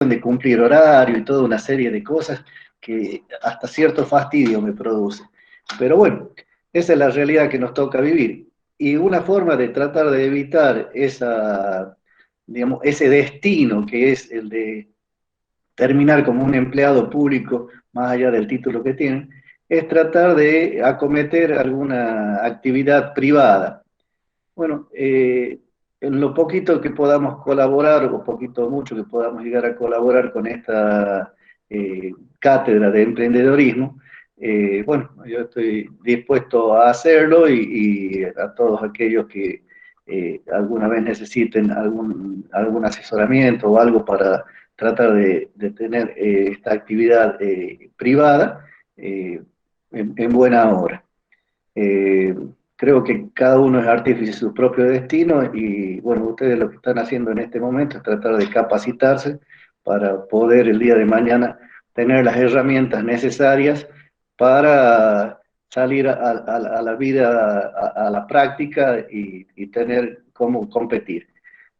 de cumplir horario y toda una serie de cosas que hasta cierto fastidio me produce. Pero bueno, esa es la realidad que nos toca vivir. Y una forma de tratar de evitar digamos, ese destino que es el de terminar como un empleado público, más allá del título que tienen, es tratar de acometer alguna actividad privada. Bueno, en lo poquito que podamos colaborar, o poquito o mucho que podamos llegar a colaborar con esta cátedra de emprendedorismo, bueno, yo estoy dispuesto a hacerlo y a todos aquellos que alguna vez necesiten algún asesoramiento o algo para tratar de tener esta actividad privada en buena hora. Eh, Creo que cada uno es artífice de su propio destino y bueno, ustedes lo que están haciendo en este momento es tratar de capacitarse para poder el día de mañana tener las herramientas necesarias para salir a la vida, a la práctica y tener cómo competir.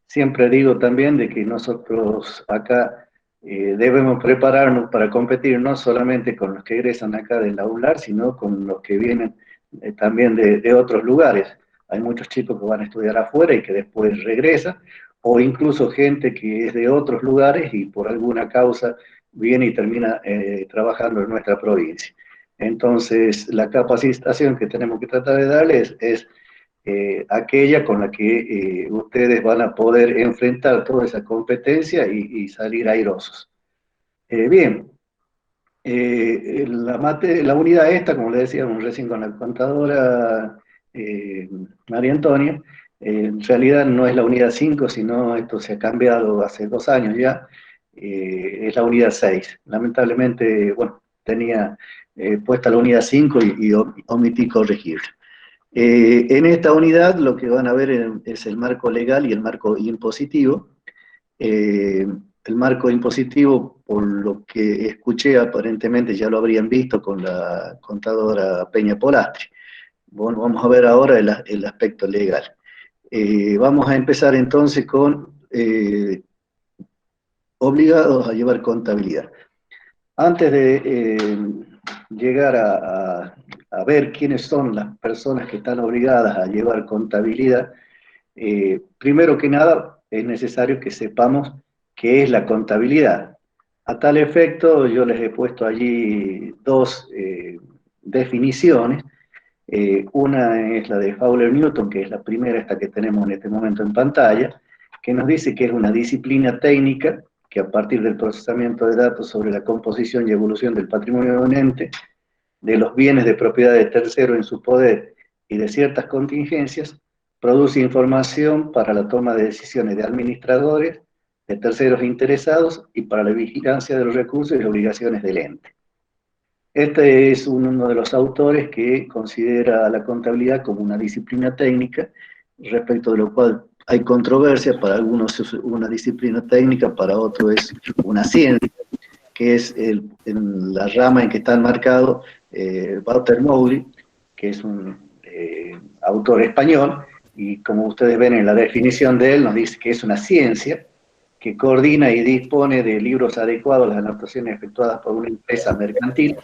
Siempre digo también de que nosotros acá debemos prepararnos para competir no solamente con los que egresan acá del aular, sino con los que vienen también de otros lugares. Hay muchos chicos que van a estudiar afuera y que después regresan, o incluso gente que es de otros lugares y por alguna causa viene y termina trabajando en nuestra provincia. Entonces, la capacitación que tenemos que tratar de darles es aquella con la que ustedes van a poder enfrentar toda esa competencia y salir airosos. Bien, la unidad esta, como le decíamos recién con la contadora María Antonia, en realidad no es la unidad 5, sino esto se ha cambiado hace 2 años ya, es la unidad 6. Lamentablemente, bueno, tenía puesta la unidad 5 y omití corregir. En esta unidad lo que van a ver es el marco legal y el marco impositivo. Eh, el marco impositivo, por lo que escuché, aparentemente ya lo habrían visto con la contadora Peña Polastri. Bueno, vamos a ver ahora el aspecto legal. Vamos a empezar entonces con obligados a llevar contabilidad. Antes de llegar a ver quiénes son las personas que están obligadas a llevar contabilidad, primero que nada es necesario que sepamos qué es la contabilidad. A tal efecto, yo les he puesto allí dos definiciones. Una es la de Fowler Newton, que es la primera, esta que tenemos en este momento en pantalla, que nos dice que es una disciplina técnica que a partir del procesamiento de datos sobre la composición y evolución del patrimonio de un ente, de los bienes de propiedad de tercero en su poder y de ciertas contingencias, produce información para la toma de decisiones de administradores, de terceros interesados y para la vigilancia de los recursos y obligaciones del ente. Este es uno de los autores que considera la contabilidad como una disciplina técnica, respecto de lo cual hay controversia. Para algunos es una disciplina técnica, para otros es una ciencia, que es en la rama en que está enmarcado Walter Mowley, que es un autor español, y como ustedes ven en la definición de él, nos dice que es una ciencia que coordina y dispone de libros adecuados a las anotaciones efectuadas por una empresa mercantil,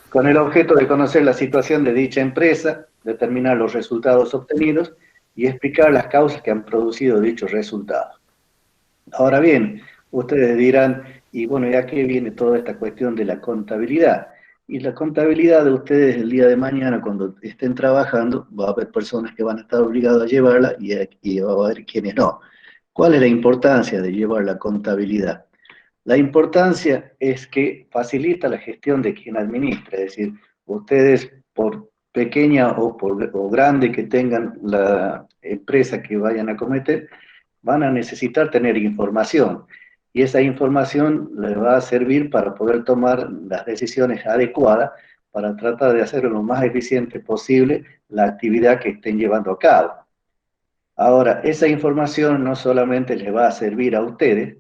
con el objeto de conocer la situación de dicha empresa, determinar los resultados obtenidos y explicar las causas que han producido dichos resultados. Ahora bien, ustedes dirán, y bueno, ¿ya qué viene toda esta cuestión de la contabilidad? Y la contabilidad de ustedes el día de mañana, cuando estén trabajando, va a haber personas que van a estar obligadas a llevarla y va a haber quienes no. ¿Cuál es la importancia de llevar la contabilidad? La importancia es que facilita la gestión de quien administra, es decir, ustedes por pequeña o grande que tengan la empresa que vayan a cometer, van a necesitar tener información y esa información les va a servir para poder tomar las decisiones adecuadas para tratar de hacer lo más eficiente posible la actividad que estén llevando a cabo. Ahora, esa información no solamente les va a servir a ustedes,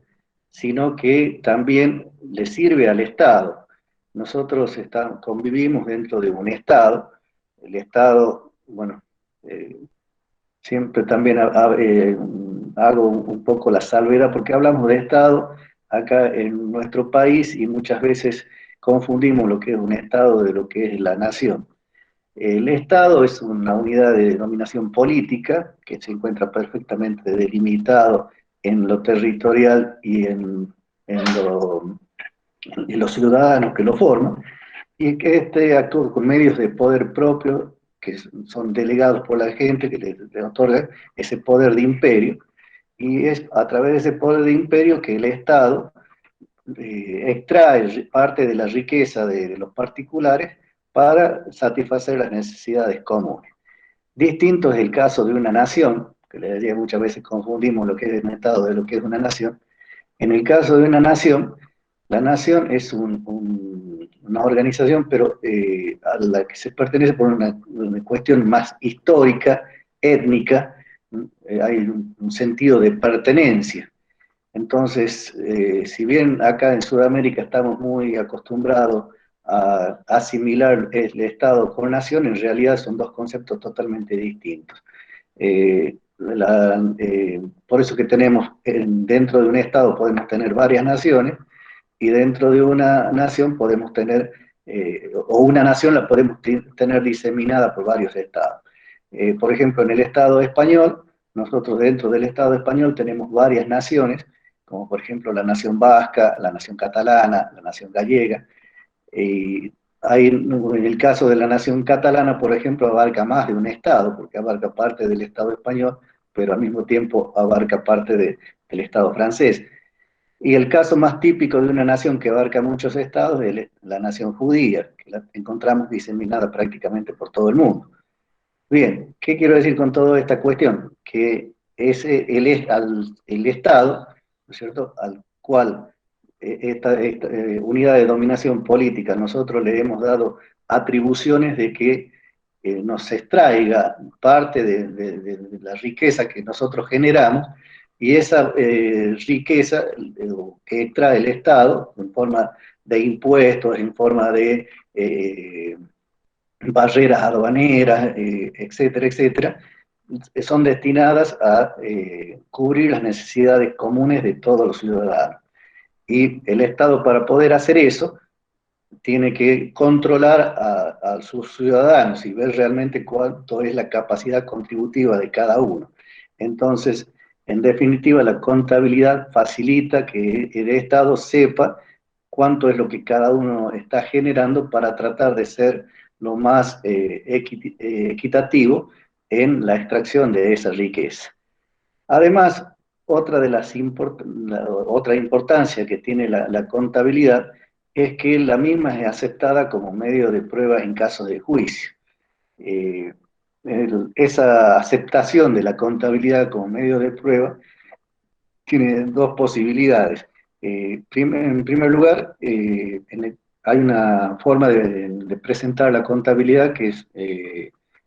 sino que también le sirve al Estado. Nosotros convivimos dentro de un Estado. El Estado, bueno, eh, siempre también hago un poco la salvedad porque hablamos de Estado, acá en nuestro país y muchas veces confundimos lo que es un Estado de lo que es la nación. El Estado es una unidad de dominación política que se encuentra perfectamente delimitado en lo territorial y en lo, en los ciudadanos que lo forman, y que este actúa con medios de poder propio que son delegados por la gente, que le otorga ese poder de imperio, y es a través de ese poder de imperio que el Estado extrae parte de la riqueza de los particulares para satisfacer las necesidades comunes. Distinto es el caso de una nación, que le diría muchas veces confundimos lo que es un Estado de lo que es una nación. En el caso de una nación, la nación es una organización, pero a la que se pertenece por una cuestión más histórica, étnica, hay un sentido de pertenencia. Entonces, si bien acá en Sudamérica estamos muy acostumbrados a asimilar el Estado con nación, en realidad son dos conceptos totalmente distintos. Por eso que tenemos, dentro de un Estado podemos tener varias naciones, y dentro de una nación podemos tener, o una nación la podemos tener diseminada por varios estados. Por ejemplo, en el Estado español, nosotros dentro del Estado español tenemos varias naciones, como por ejemplo la nación vasca, la nación catalana, la nación gallega, y en el caso de la nación catalana, por ejemplo, abarca más de un Estado, porque abarca parte del Estado español, pero al mismo tiempo abarca parte del Estado francés. Y el caso más típico de una nación que abarca muchos estados es la nación judía, que la encontramos diseminada prácticamente por todo el mundo. Bien, ¿qué quiero decir con toda esta cuestión? Que el Estado, ¿no es cierto?, al cual esta unidad de dominación política nosotros le hemos dado atribuciones de que nos extraiga parte de la riqueza que nosotros generamos, y esa riqueza que extrae el Estado en forma de impuestos, en forma de barreras aduaneras, etcétera, etcétera, son destinadas a cubrir las necesidades comunes de todos los ciudadanos. Y el Estado, para poder hacer eso, tiene que controlar a sus ciudadanos y ver realmente cuánto es la capacidad contributiva de cada uno. Entonces, en definitiva, la contabilidad facilita que el Estado sepa cuánto es lo que cada uno está generando para tratar de ser lo más equitativo en la extracción de esa riqueza. Además, otra importancia que tiene la contabilidad es que la misma es aceptada como medio de prueba en casos de juicio. Eh, Esa aceptación de la contabilidad como medio de prueba tiene dos posibilidades. En primer lugar, hay una forma de presentar la contabilidad que es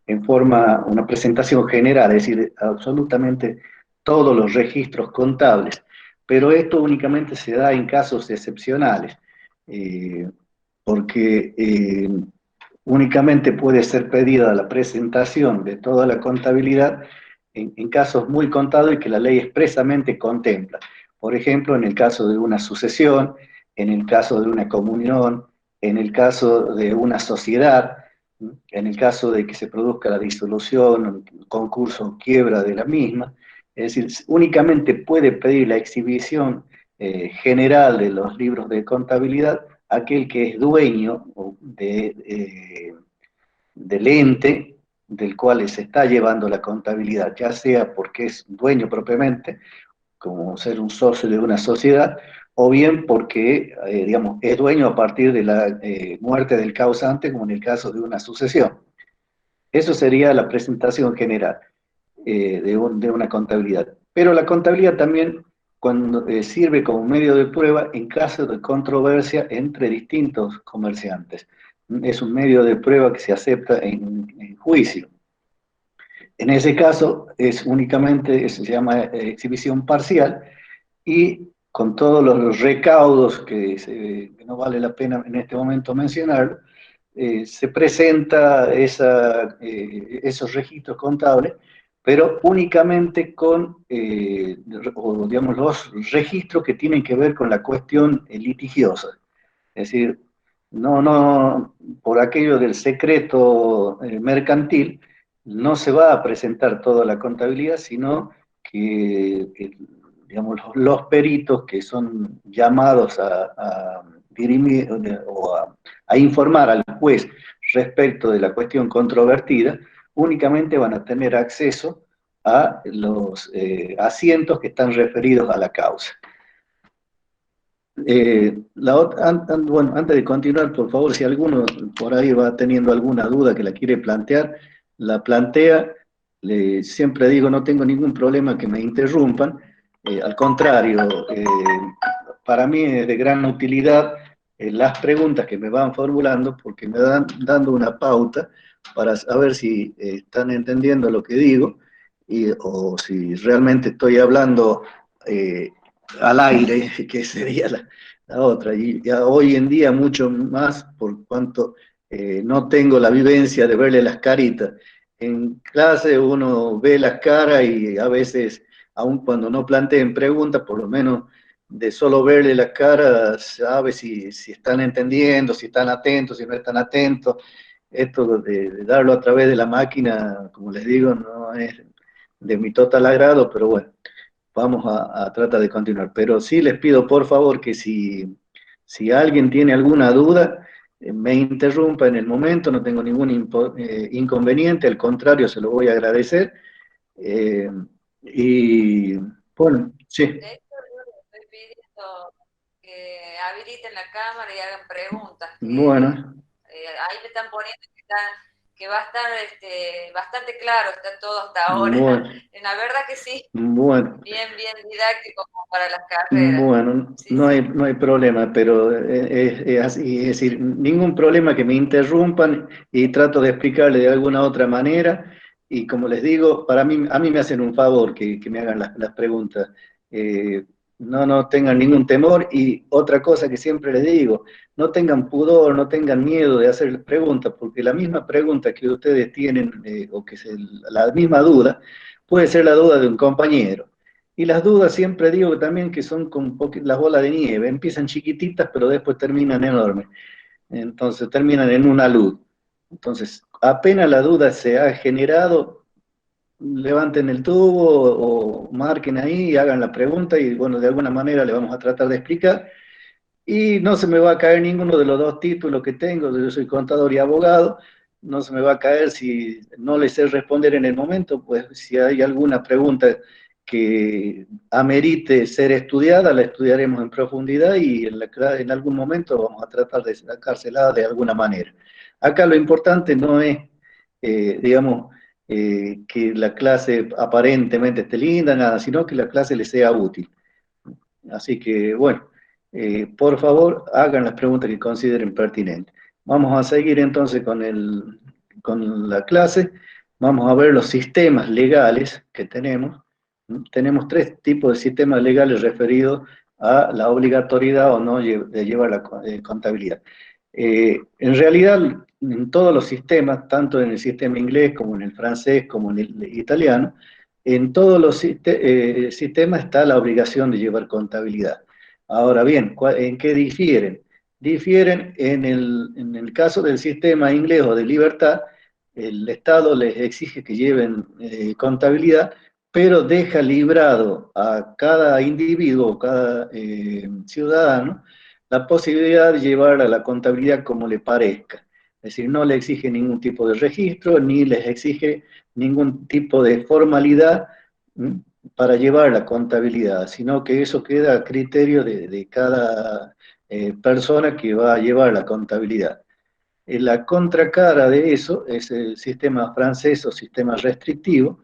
en forma, una presentación general, es decir, absolutamente todos los registros contables, pero esto únicamente se da en casos excepcionales, eh, porque únicamente puede ser pedida la presentación de toda la contabilidad en casos muy contados y que la ley expresamente contempla. Por ejemplo, en el caso de una sucesión, en el caso de una comunión, en el caso de una sociedad, en el caso de que se produzca la disolución, concurso o quiebra de la misma. Es decir, únicamente puede pedir la exhibición general de los libros de contabilidad aquel que es dueño del ente del cual se está llevando la contabilidad, ya sea porque es dueño propiamente, como ser un socio de una sociedad, o bien porque, digamos, es dueño a partir de la muerte del causante, como en el caso de una sucesión. Eso sería la presentación general de una contabilidad. Pero la contabilidad también sirve como medio de prueba en caso de controversia entre distintos comerciantes. Es un medio de prueba que se acepta en juicio. En ese caso es únicamente, se llama exhibición parcial, y con todos los recaudos que no vale la pena en este momento mencionar, se presenta esos registros contables pero únicamente con, digamos, los registros que tienen que ver con la cuestión litigiosa. Es decir, no, por aquello del secreto mercantil, no se va a presentar toda la contabilidad, sino que, digamos, los peritos que son llamados a dirimir o a informar al juez respecto de la cuestión controvertida, únicamente van a tener acceso a los asientos que están referidos a la causa. Bueno, antes de continuar, por favor, si alguno por ahí va teniendo alguna duda que la quiere plantear, la plantea. Siempre digo, no tengo ningún problema que me interrumpan. Al contrario, para mí es de gran utilidad las preguntas que me van formulando porque me dan dando una pauta para saber si están entendiendo lo que digo o si realmente estoy hablando al aire, que sería la otra. Y ya hoy en día mucho más por cuanto no tengo la vivencia de verle las caritas. En clase uno ve las caras y a veces, aun cuando no planteen preguntas, por lo menos de solo verle las caras, sabe si están entendiendo, si están atentos, si no están atentos. Esto de darlo a través de la máquina, como les digo, no es de mi total agrado, pero bueno, vamos a tratar de continuar. Pero sí les pido por favor que si alguien tiene alguna duda, me interrumpa en el momento, no tengo ningún inconveniente, al contrario, se lo voy a agradecer. Eh, y bueno, sí. De hecho, yo les estoy pidiendo que habiliten la cámara y hagan preguntas, que Bueno, ahí me están poniendo que va a estar bastante claro, está todo hasta ahora. bueno, La verdad que sí, bueno. bien didáctico como para las carreras. Bueno, Sí, sí. no hay problema, pero es así, es decir, ningún problema que me interrumpan y trato de explicarle de alguna otra manera. Y como les digo, a mí me hacen un favor que me hagan las preguntas. Eh, no tengan ningún temor. Y otra cosa que siempre les digo, no tengan pudor, no tengan miedo de hacer preguntas, porque la misma pregunta que ustedes tienen, o que es la misma duda, puede ser la duda de un compañero. Y las dudas siempre digo también que son como las bolas de nieve, empiezan chiquititas pero después terminan enormes, entonces terminan en una luz. Entonces, apenas la duda se ha generado, levanten el tubo o marquen ahí y hagan la pregunta y bueno, de alguna manera le vamos a tratar de explicar. Y no se me va a caer ninguno de los dos títulos que tengo, yo soy contador y abogado, no se me va a caer si no les sé responder en el momento, pues si hay alguna pregunta que amerite ser estudiada, la estudiaremos en profundidad y en algún momento vamos a tratar de sacársela de alguna manera. Acá lo importante no es, digamos, que la clase aparentemente esté linda, nada, sino que la clase les sea útil. Así que, bueno, por favor, hagan las preguntas que consideren pertinentes. Vamos a seguir entonces con la clase. Vamos a ver los sistemas legales que tenemos. Tenemos tres tipos de sistemas legales referidos a la obligatoriedad o no de llevar la contabilidad. En realidad, en todos los sistemas, tanto en el sistema inglés como en el francés como en el italiano, en todos los sistemas está la obligación de llevar contabilidad. Ahora bien, ¿en qué difieren? Difieren en el caso del sistema inglés o de libertad, el Estado les exige que lleven contabilidad, pero deja librado a cada individuo, cada ciudadano, la posibilidad de llevar a la contabilidad como le parezca. Es decir, no le exige ningún tipo de registro, ni les exige ningún tipo de formalidad para llevar la contabilidad, sino que eso queda a criterio de cada persona que va a llevar la contabilidad. La contracara de eso es el sistema francés o sistema restrictivo,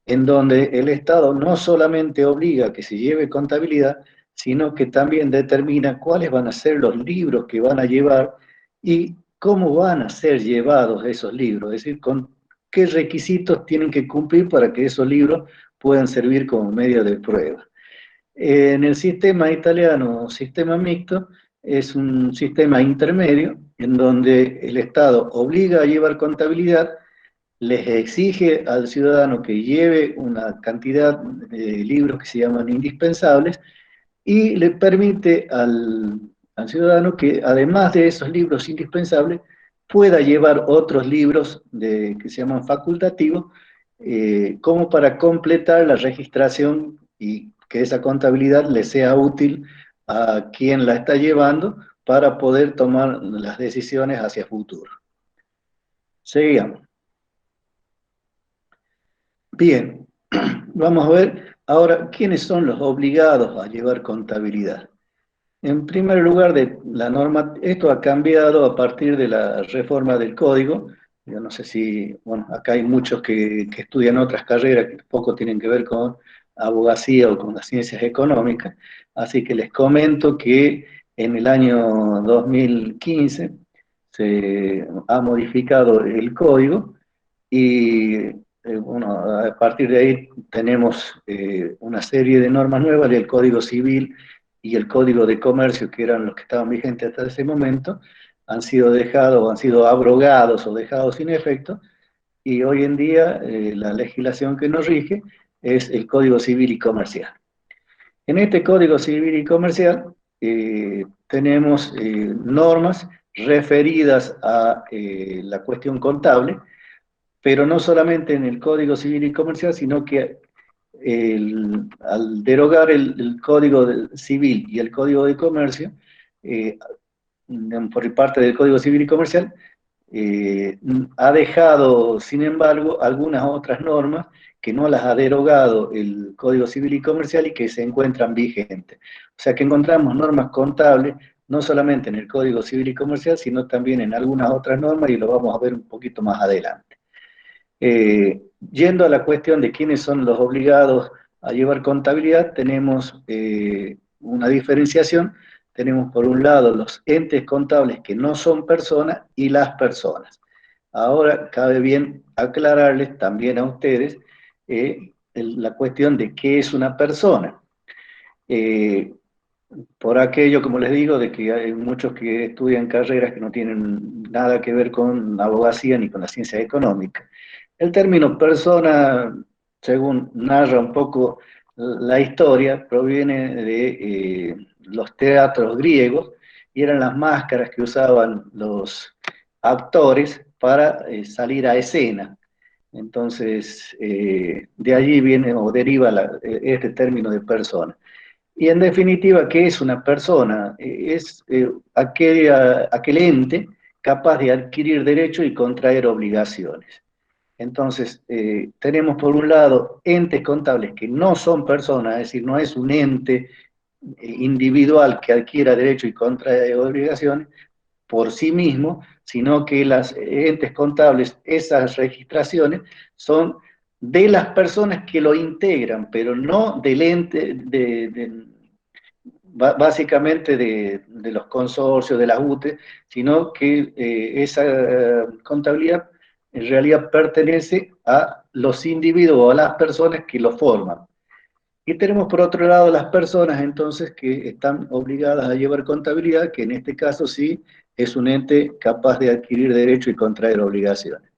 en donde el Estado no solamente obliga a que se lleve contabilidad, sino que también determina cuáles van a ser los libros que van a llevar y cómo van a ser llevados esos libros, es decir, con qué requisitos tienen que cumplir para que esos libros puedan servir como medio de prueba. En el sistema italiano, sistema mixto, es un sistema intermedio en donde el Estado obliga a llevar contabilidad, les exige al ciudadano que lleve una cantidad de libros que se llaman indispensables y le permite al ciudadano que además de esos libros indispensables pueda llevar otros libros que se llaman facultativos como para completar la registración y que esa contabilidad le sea útil a quien la está llevando para poder tomar las decisiones hacia futuro. Seguimos. Bien, vamos a ver ahora quiénes son los obligados a llevar contabilidad. En primer lugar, la norma, esto ha cambiado a partir de la reforma del código. Yo no sé si, bueno, acá hay muchos que estudian otras carreras que poco tienen que ver con abogacía o con las ciencias económicas, así que les comento que en el año 2015 se ha modificado el código y bueno, a partir de ahí tenemos una serie de normas nuevas del Código Civil y el Código de Comercio, que eran los que estaban vigentes hasta ese momento, han sido dejados, han sido abrogados o dejados sin efecto, y hoy en día la legislación que nos rige es el Código Civil y Comercial. En este Código Civil y Comercial tenemos normas referidas a la cuestión contable, pero no solamente en el Código Civil y Comercial, sino que al derogar el Código Civil y el Código de Comercio, eh, por parte del Código Civil y Comercial, ha dejado, sin embargo, algunas otras normas que no las ha derogado el Código Civil y Comercial y que se encuentran vigentes. O sea que encontramos normas contables no solamente en el Código Civil y Comercial, sino también en algunas otras normas y lo vamos a ver un poquito más adelante. Yendo a la cuestión de quiénes son los obligados a llevar contabilidad, tenemos una diferenciación. Tenemos por un lado los entes contables que no son personas y las personas. Ahora cabe bien aclararles también a ustedes la cuestión de qué es una persona. Eh, por aquello, como les digo, de que hay muchos que estudian carreras que no tienen nada que ver con la abogacía ni con la ciencia económica. El término persona, según narra un poco la historia, proviene de los teatros griegos y eran las máscaras que usaban los actores para salir a escena. Entonces, de allí viene o deriva este término de persona. Y en definitiva, ¿qué es una persona? Es aquel ente capaz de adquirir derechos y contraer obligaciones. Entonces, tenemos por un lado entes contables que no son personas, es decir, no es un ente individual que adquiera derechos y contrae obligaciones por sí mismo, sino que las entes contables, esas registraciones, son de las personas que lo integran, pero no del ente, básicamente de los consorcios, de las UTE, sino que esa contabilidad en realidad pertenece a los individuos o a las personas que lo forman. Y tenemos por otro lado las personas entonces que están obligadas a llevar contabilidad, que en este caso sí es un ente capaz de adquirir derecho y contraer obligaciones.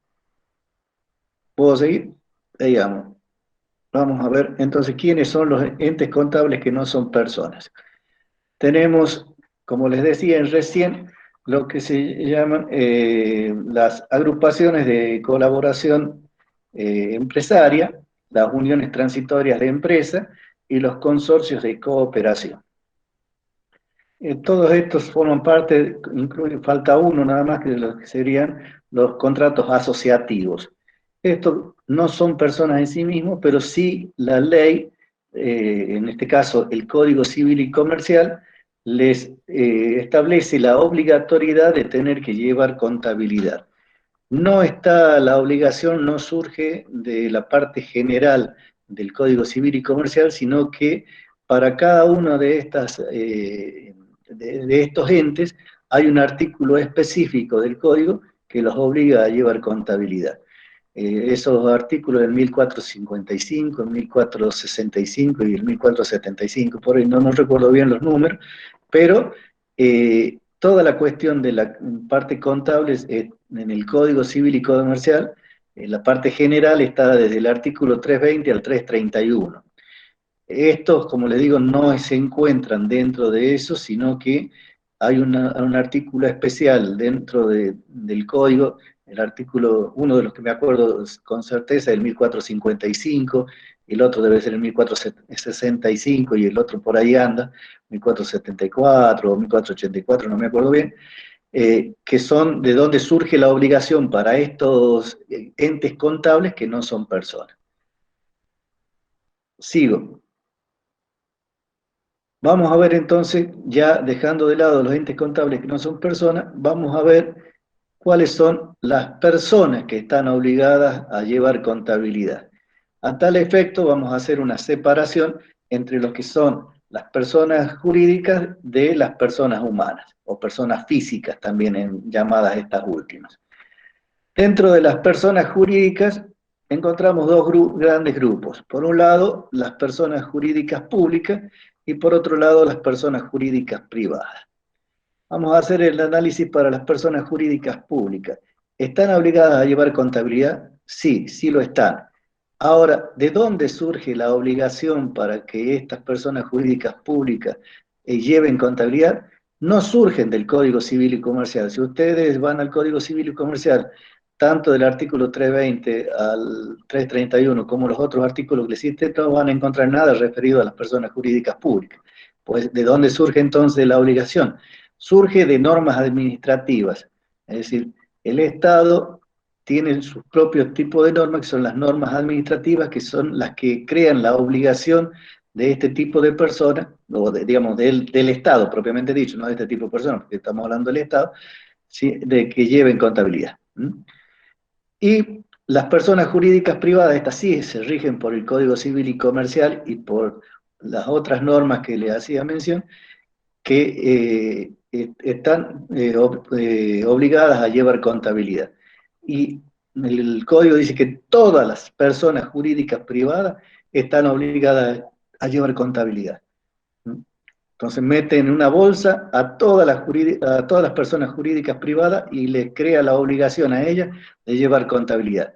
¿Puedo seguir? Digamos. Vamos a ver entonces quiénes son los entes contables que no son personas. Tenemos, como les decía recién, lo que se llaman las agrupaciones de colaboración empresaria, las uniones transitorias de empresa y los consorcios de cooperación. Todos estos forman parte, falta uno nada más que de los que serían los contratos asociativos. Estos no son personas en sí mismos, pero sí la ley, en este caso el Código Civil y Comercial, les establece la obligatoriedad de tener que llevar contabilidad. No está, la obligación no surge de la parte general del Código Civil y Comercial, sino que para cada uno de estos entes hay un artículo específico del código que los obliga a llevar contabilidad. Esos artículos del 1455, el 1465 y el 1475, por ahí no recuerdo bien los números, pero toda la cuestión de la parte contable en el Código Civil y Comercial La parte general está desde el artículo 320 al 331. Estos, como les digo, no se encuentran dentro de eso, sino que hay un artículo especial dentro del código, el artículo, uno de los que me acuerdo con certeza, el 1455, el otro debe ser el 1465 y el otro por ahí anda, 1474 o 1484, no me acuerdo bien, que son de donde surge la obligación para estos entes contables que no son personas. Sigo. Vamos a ver entonces, ya dejando de lado los entes contables que no son personas, vamos a ver cuáles son las personas que están obligadas a llevar contabilidad. A tal efecto, vamos a hacer una separación entre lo que son las personas jurídicas de las personas humanas, o personas físicas también llamadas estas últimas. Dentro de las personas jurídicas encontramos dos grandes grupos. Por un lado, las personas jurídicas públicas y por otro lado, las personas jurídicas privadas. Vamos a hacer el análisis para las personas jurídicas públicas. ¿Están obligadas a llevar contabilidad? Sí, sí lo están. Ahora, ¿de dónde surge la obligación para que estas personas jurídicas públicas lleven contabilidad? No surgen del Código Civil y Comercial. Si ustedes van al Código Civil y Comercial, tanto del artículo 320 al 331 como los otros artículos que les cité, no van a encontrar nada referido a las personas jurídicas públicas. Pues, ¿de dónde surge entonces la obligación? Surge de normas administrativas. Es decir, el Estado tiene sus propios tipos de normas, que son las normas administrativas, que son las que crean la obligación de este tipo de personas, o digamos, del Estado propiamente dicho, no de este tipo de personas, porque estamos hablando del Estado, ¿sí? De que lleven contabilidad. Y las personas jurídicas privadas, estas sí se rigen por el Código Civil y Comercial y por las otras normas que le hacía mención, que están obligadas a llevar contabilidad. Y el código dice que todas las personas jurídicas privadas están obligadas a llevar contabilidad. Entonces mete en una bolsa a todas las personas jurídicas privadas y les crea la obligación a ellas de llevar contabilidad.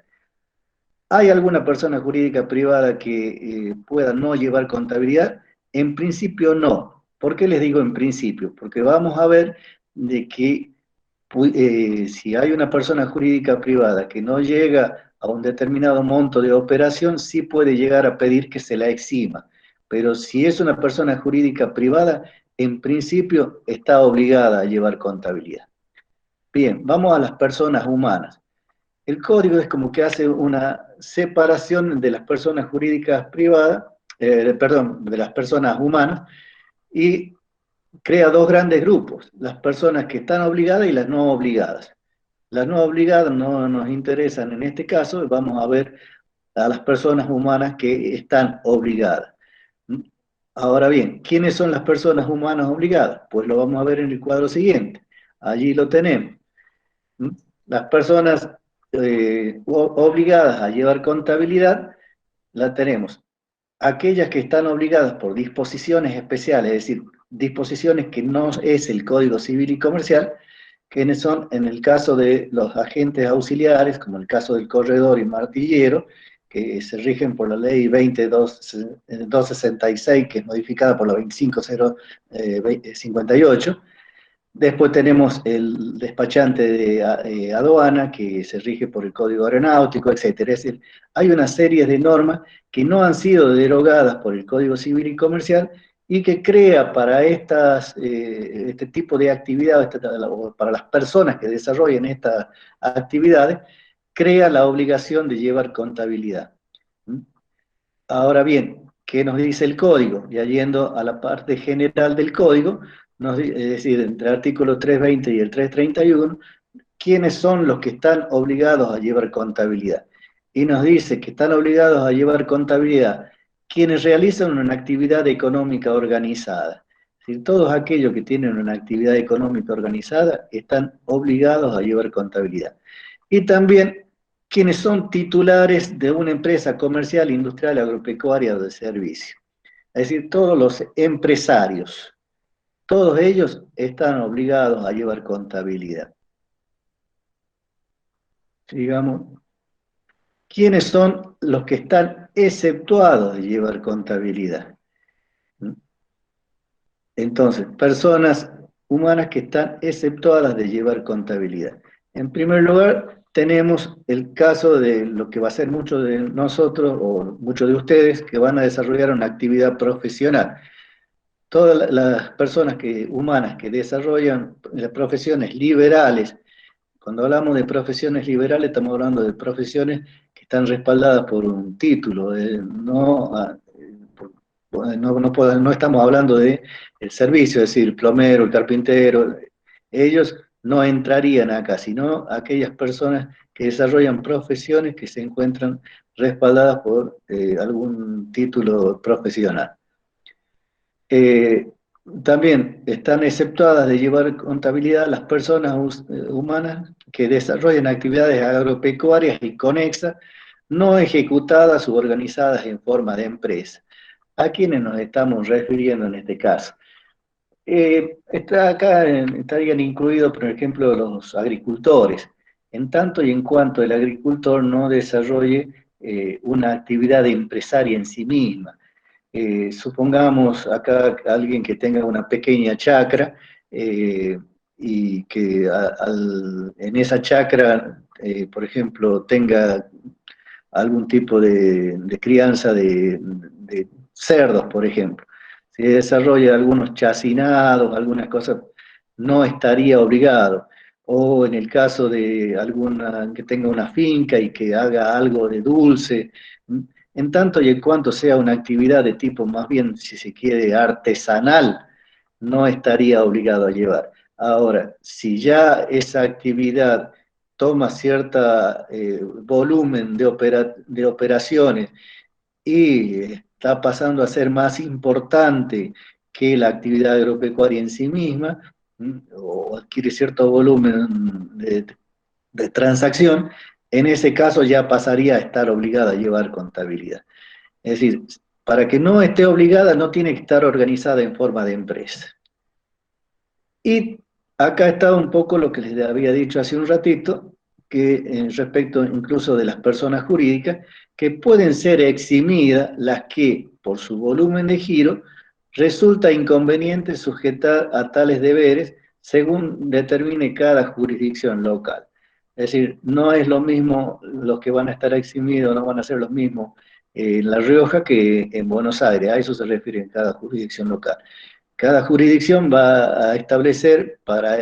¿Hay alguna persona jurídica privada que pueda no llevar contabilidad? En principio no. ¿Por qué les digo en principio? Porque vamos a ver de que si hay una persona jurídica privada que no llega a un determinado monto de operación, sí puede llegar a pedir que se la exima. Pero si es una persona jurídica privada, en principio está obligada a llevar contabilidad. Bien, vamos a las personas humanas. El código es como que hace una separación de las personas jurídicas privadas, perdón, de las personas humanas, y crea dos grandes grupos, las personas que están obligadas y las no obligadas. Las no obligadas no nos interesan en este caso, vamos a ver a las personas humanas que están obligadas. Ahora bien, ¿quiénes son las personas humanas obligadas? Pues lo vamos a ver en el cuadro siguiente. Allí lo tenemos. Las personas obligadas a llevar contabilidad, la tenemos. Aquellas que están obligadas por disposiciones especiales, es decir, disposiciones que no es el Código Civil y Comercial, que son en el caso de los agentes auxiliares, como el caso del corredor y martillero, que se rigen por la ley 20266, que es modificada por la 25058. Después tenemos el despachante de aduana, que se rige por el Código Aeronáutico, etcétera. Es decir, hay una serie de normas que no han sido derogadas por el Código Civil y Comercial y que crea para este tipo de actividades, para las personas que desarrollen estas actividades, crea la obligación de llevar contabilidad. Ahora bien, ¿qué nos dice el código? Ya yendo a la parte general del código, es decir, entre el artículo 320 y el 331, ¿quiénes son los que están obligados a llevar contabilidad? Y nos dice que están obligados a llevar contabilidad quienes realizan una actividad económica organizada. Es decir, todos aquellos que tienen una actividad económica organizada están obligados a llevar contabilidad. Y también quienes son titulares de una empresa comercial, industrial, agropecuaria o de servicio. Es decir, todos los empresarios, todos ellos están obligados a llevar contabilidad. Sigamos. ¿quiénes son los que están exceptuados de llevar contabilidad? Entonces, personas humanas que están exceptuadas de llevar contabilidad. En primer lugar, tenemos el caso de lo que va a ser muchos de nosotros o muchos de ustedes que van a desarrollar una actividad profesional. Todas las personas humanas que desarrollan las profesiones liberales, cuando hablamos de profesiones liberales, estamos hablando de profesiones que están respaldadas por un título, no estamos hablando de el servicio, es decir, plomero, el carpintero. Ellos no entrarían acá, sino aquellas personas que desarrollan profesiones que se encuentran respaldadas por algún título profesional. Eh, También están exceptuadas de llevar contabilidad las personas humanas que desarrollan actividades agropecuarias y conexas, no ejecutadas u organizadas en forma de empresa. ¿A quiénes nos estamos refiriendo en este caso? Estarían incluidos, por ejemplo, los agricultores, en tanto y en cuanto el agricultor no desarrolle una actividad empresaria en sí misma. Supongamos acá alguien que tenga una pequeña chacra y que en esa chacra, por ejemplo, tenga algún tipo de crianza de cerdos, por ejemplo. Si desarrolla algunos chacinados, algunas cosas, no estaría obligado. O en el caso de alguna que tenga una finca y que haga algo de dulce, en tanto y en cuanto sea una actividad de tipo más bien, si se quiere, artesanal, no estaría obligado a llevar. Ahora, si ya esa actividad toma cierto volumen de operaciones y está pasando a ser más importante que la actividad agropecuaria en sí misma, o adquiere cierto volumen de transacción, en ese caso ya pasaría a estar obligada a llevar contabilidad. Es decir, para que no esté obligada, no tiene que estar organizada en forma de empresa. Y acá está un poco lo que les había dicho hace un ratito, que respecto incluso de las personas jurídicas, que pueden ser eximidas las que, por su volumen de giro, resulta inconveniente sujetar a tales deberes según determine cada jurisdicción local. Es decir, no es lo mismo los que van a estar eximidos, no van a ser los mismos en La Rioja que en Buenos Aires, a eso se refiere en cada jurisdicción local. Cada jurisdicción va a establecer para,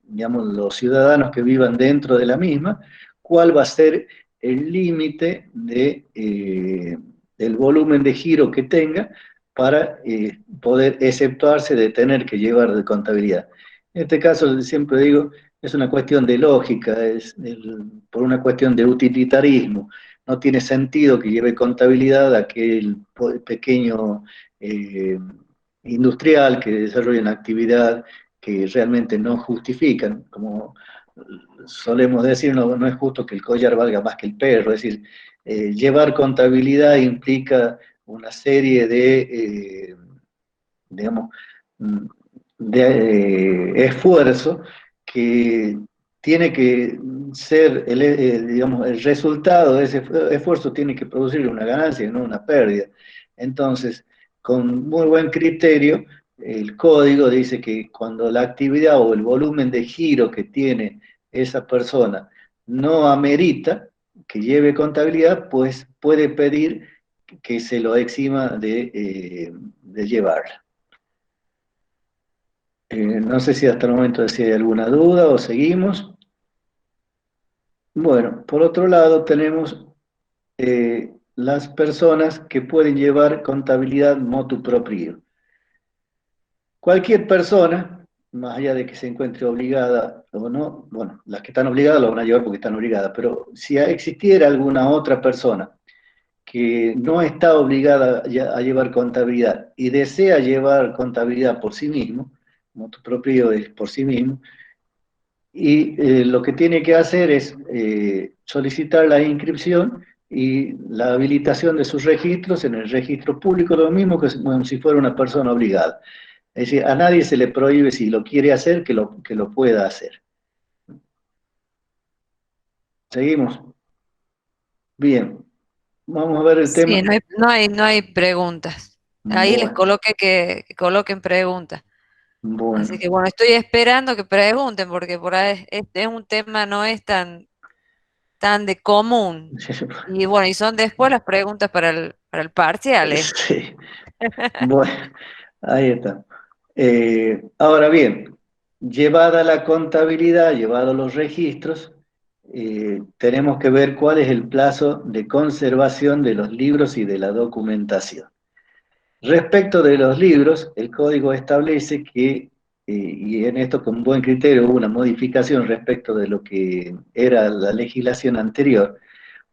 digamos, los ciudadanos que vivan dentro de la misma, cuál va a ser el límite del volumen de giro que tenga para poder exceptuarse de tener que llevar de contabilidad. En este caso, siempre digo, es una cuestión de lógica, por una cuestión de utilitarismo. No tiene sentido que lleve contabilidad aquel pequeño industrial que desarrollen actividad que realmente no justifican, como solemos decir, no es justo que el collar valga más que el perro, es decir, llevar contabilidad implica una serie digamos, de esfuerzo que tiene que ser, digamos, el resultado de ese esfuerzo tiene que producir una ganancia y no una pérdida. Entonces, con muy buen criterio, el código dice que cuando la actividad o el volumen de giro que tiene esa persona no amerita que lleve contabilidad, pues puede pedir que se lo exima de llevarla. No sé si hasta el momento si hay alguna duda o seguimos. Bueno, por otro lado tenemos las personas que pueden llevar contabilidad motu proprio. Cualquier persona, más allá de que se encuentre obligada o no, bueno, las que están obligadas lo van a llevar porque están obligadas, pero si existiera alguna otra persona que no está obligada a llevar contabilidad y desea llevar contabilidad por sí mismo, motu proprio es por sí mismo, y lo que tiene que hacer es solicitar la inscripción y la habilitación de sus registros en el registro público, lo mismo que como si fuera una persona obligada. Es decir, a nadie se le prohíbe si lo quiere hacer que lo pueda hacer. Seguimos. Bien, vamos a ver el Sí, tema. no hay preguntas. Ahí les Bueno, coloqué que coloquen preguntas. Así bueno. que bueno, estoy esperando que pregunten, porque por ahí es un tema no es tan de común. Y bueno, y son después las preguntas para el parcial, ¿eh? Sí, bueno, ahí está. Ahora bien, llevada la contabilidad, llevados los registros, tenemos que ver cuál es el plazo de conservación de los libros y de la documentación. Respecto de los libros, el código establece que, y en esto con buen criterio hubo una modificación respecto de lo que era la legislación anterior.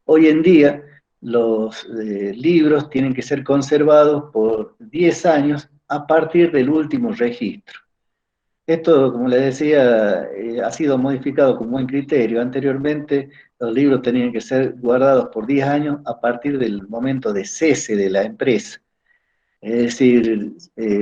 Hoy en día los libros tienen que ser conservados por 10 años a partir del último registro. Esto, como le decía, ha sido modificado con buen criterio. Anteriormente los libros tenían que ser guardados por 10 años a partir del momento de cese de la empresa. Es decir,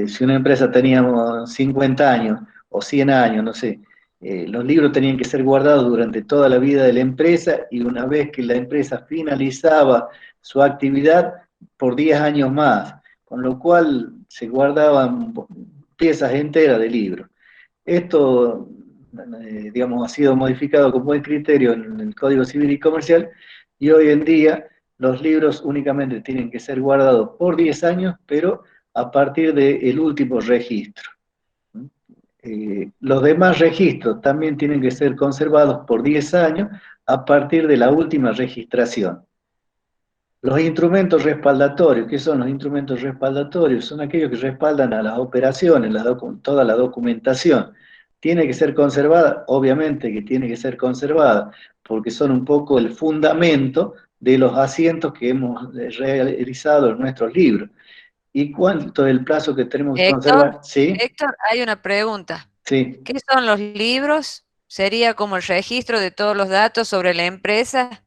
si una empresa teníamos 50 años o 100 años, no sé, los libros tenían que ser guardados durante toda la vida de la empresa y una vez que la empresa finalizaba su actividad por 10 años más, con lo cual se guardaban piezas enteras de libros. Esto, digamos, ha sido modificado con buen criterio en el Código Civil y Comercial y hoy en día los libros únicamente tienen que ser guardados por 10 años, pero a partir del último registro. Los demás registros también tienen que ser conservados por 10 años a partir de la última registración. Los instrumentos respaldatorios, ¿qué son los instrumentos respaldatorios? Son aquellos que respaldan a las operaciones, toda la documentación. ¿Tiene que ser conservada? Obviamente que tiene que ser conservada, porque son un poco el fundamento de los asientos que hemos realizado en nuestros libros. ¿Y cuánto es el plazo que tenemos que Héctor, conservar? Sí, Héctor, hay una pregunta. sí. ¿Qué son los libros? ¿Sería como el registro de todos los datos sobre la empresa?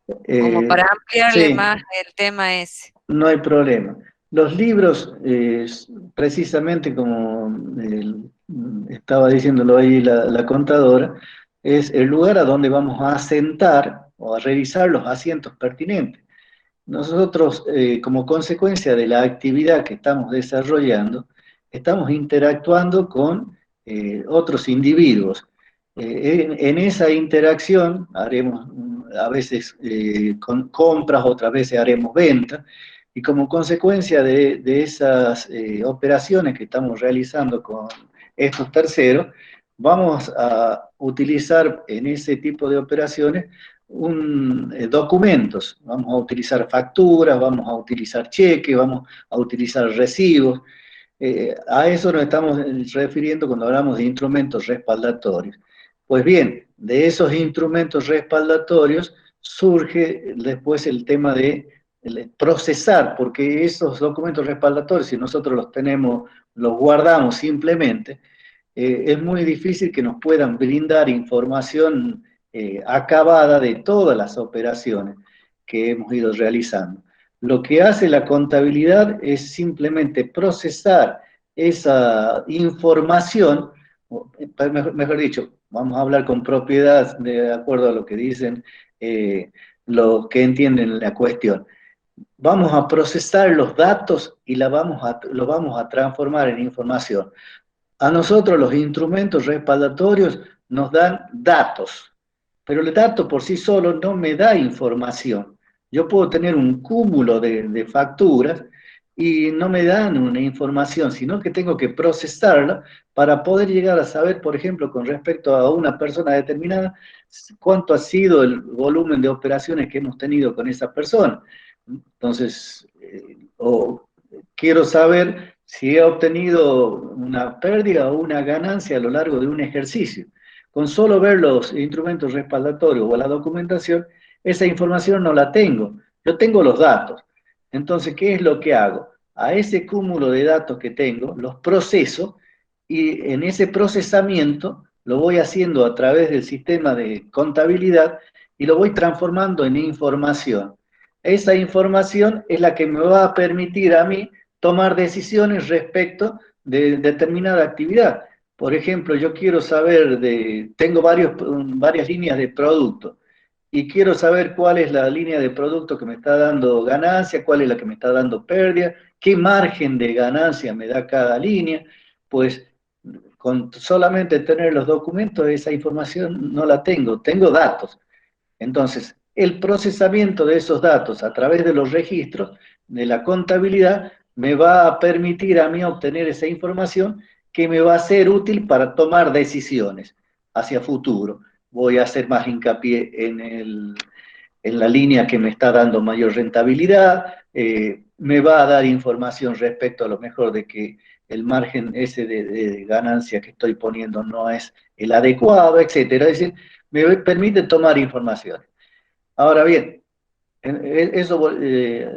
Como Eh, para ampliarle sí, más el tema ese. no hay problema. Los libros, precisamente como estaba diciéndolo ahí la contadora, es el lugar a donde vamos a asentar o a revisar los asientos pertinentes. Nosotros, como consecuencia de la actividad que estamos desarrollando, estamos interactuando con otros individuos. En esa interacción haremos a veces con compras, otras veces haremos ventas, y como consecuencia de esas operaciones que estamos realizando con estos terceros, vamos a utilizar en ese tipo de operaciones documentos, vamos a utilizar facturas, vamos a utilizar cheques, vamos a utilizar recibos. A eso nos estamos refiriendo cuando hablamos de instrumentos respaldatorios. Pues bien, de esos instrumentos respaldatorios surge después el tema de procesar, porque esos documentos respaldatorios, si nosotros los tenemos, los guardamos simplemente, es muy difícil que nos puedan brindar información acabada de todas las operaciones que hemos ido realizando. Lo que hace la contabilidad es simplemente procesar esa información, mejor dicho, vamos a hablar con propiedad de acuerdo a lo que dicen los que entienden la cuestión. Vamos a procesar los datos y lo vamos a transformar en información. A nosotros los instrumentos respaldatorios nos dan datos, pero el dato por sí solo no me da información. Yo puedo tener un cúmulo de facturas y no me dan una información, sino que tengo que procesarla para poder llegar a saber, por ejemplo, con respecto a una persona determinada, cuánto ha sido el volumen de operaciones que hemos tenido con esa persona. Entonces, o quiero saber si he obtenido una pérdida o una ganancia a lo largo de un ejercicio. Con solo ver los instrumentos respaldatorios o la documentación, esa información no la tengo. Yo tengo los datos. Entonces, ¿qué es lo que hago? A ese cúmulo de datos que tengo, los proceso y en ese procesamiento lo voy haciendo a través del sistema de contabilidad y lo voy transformando en información. Esa información es la que me va a permitir a mí tomar decisiones respecto de determinada actividad. Por ejemplo, yo quiero saber tengo varias líneas de producto y quiero saber cuál es la línea de producto que me está dando ganancia, cuál es la que me está dando pérdida, qué margen de ganancia me da cada línea, pues con solamente tener los documentos, esa información no la tengo, tengo datos. Entonces, el procesamiento de esos datos a través de los registros de la contabilidad me va a permitir a mí obtener esa información que me va a ser útil para tomar decisiones hacia futuro. Voy a hacer más hincapié en la línea que me está dando mayor rentabilidad, me va a dar información respecto a lo mejor de que el margen ese de ganancia que estoy poniendo no es el adecuado, etcétera. Es decir, me permite tomar información. Ahora bien, eso,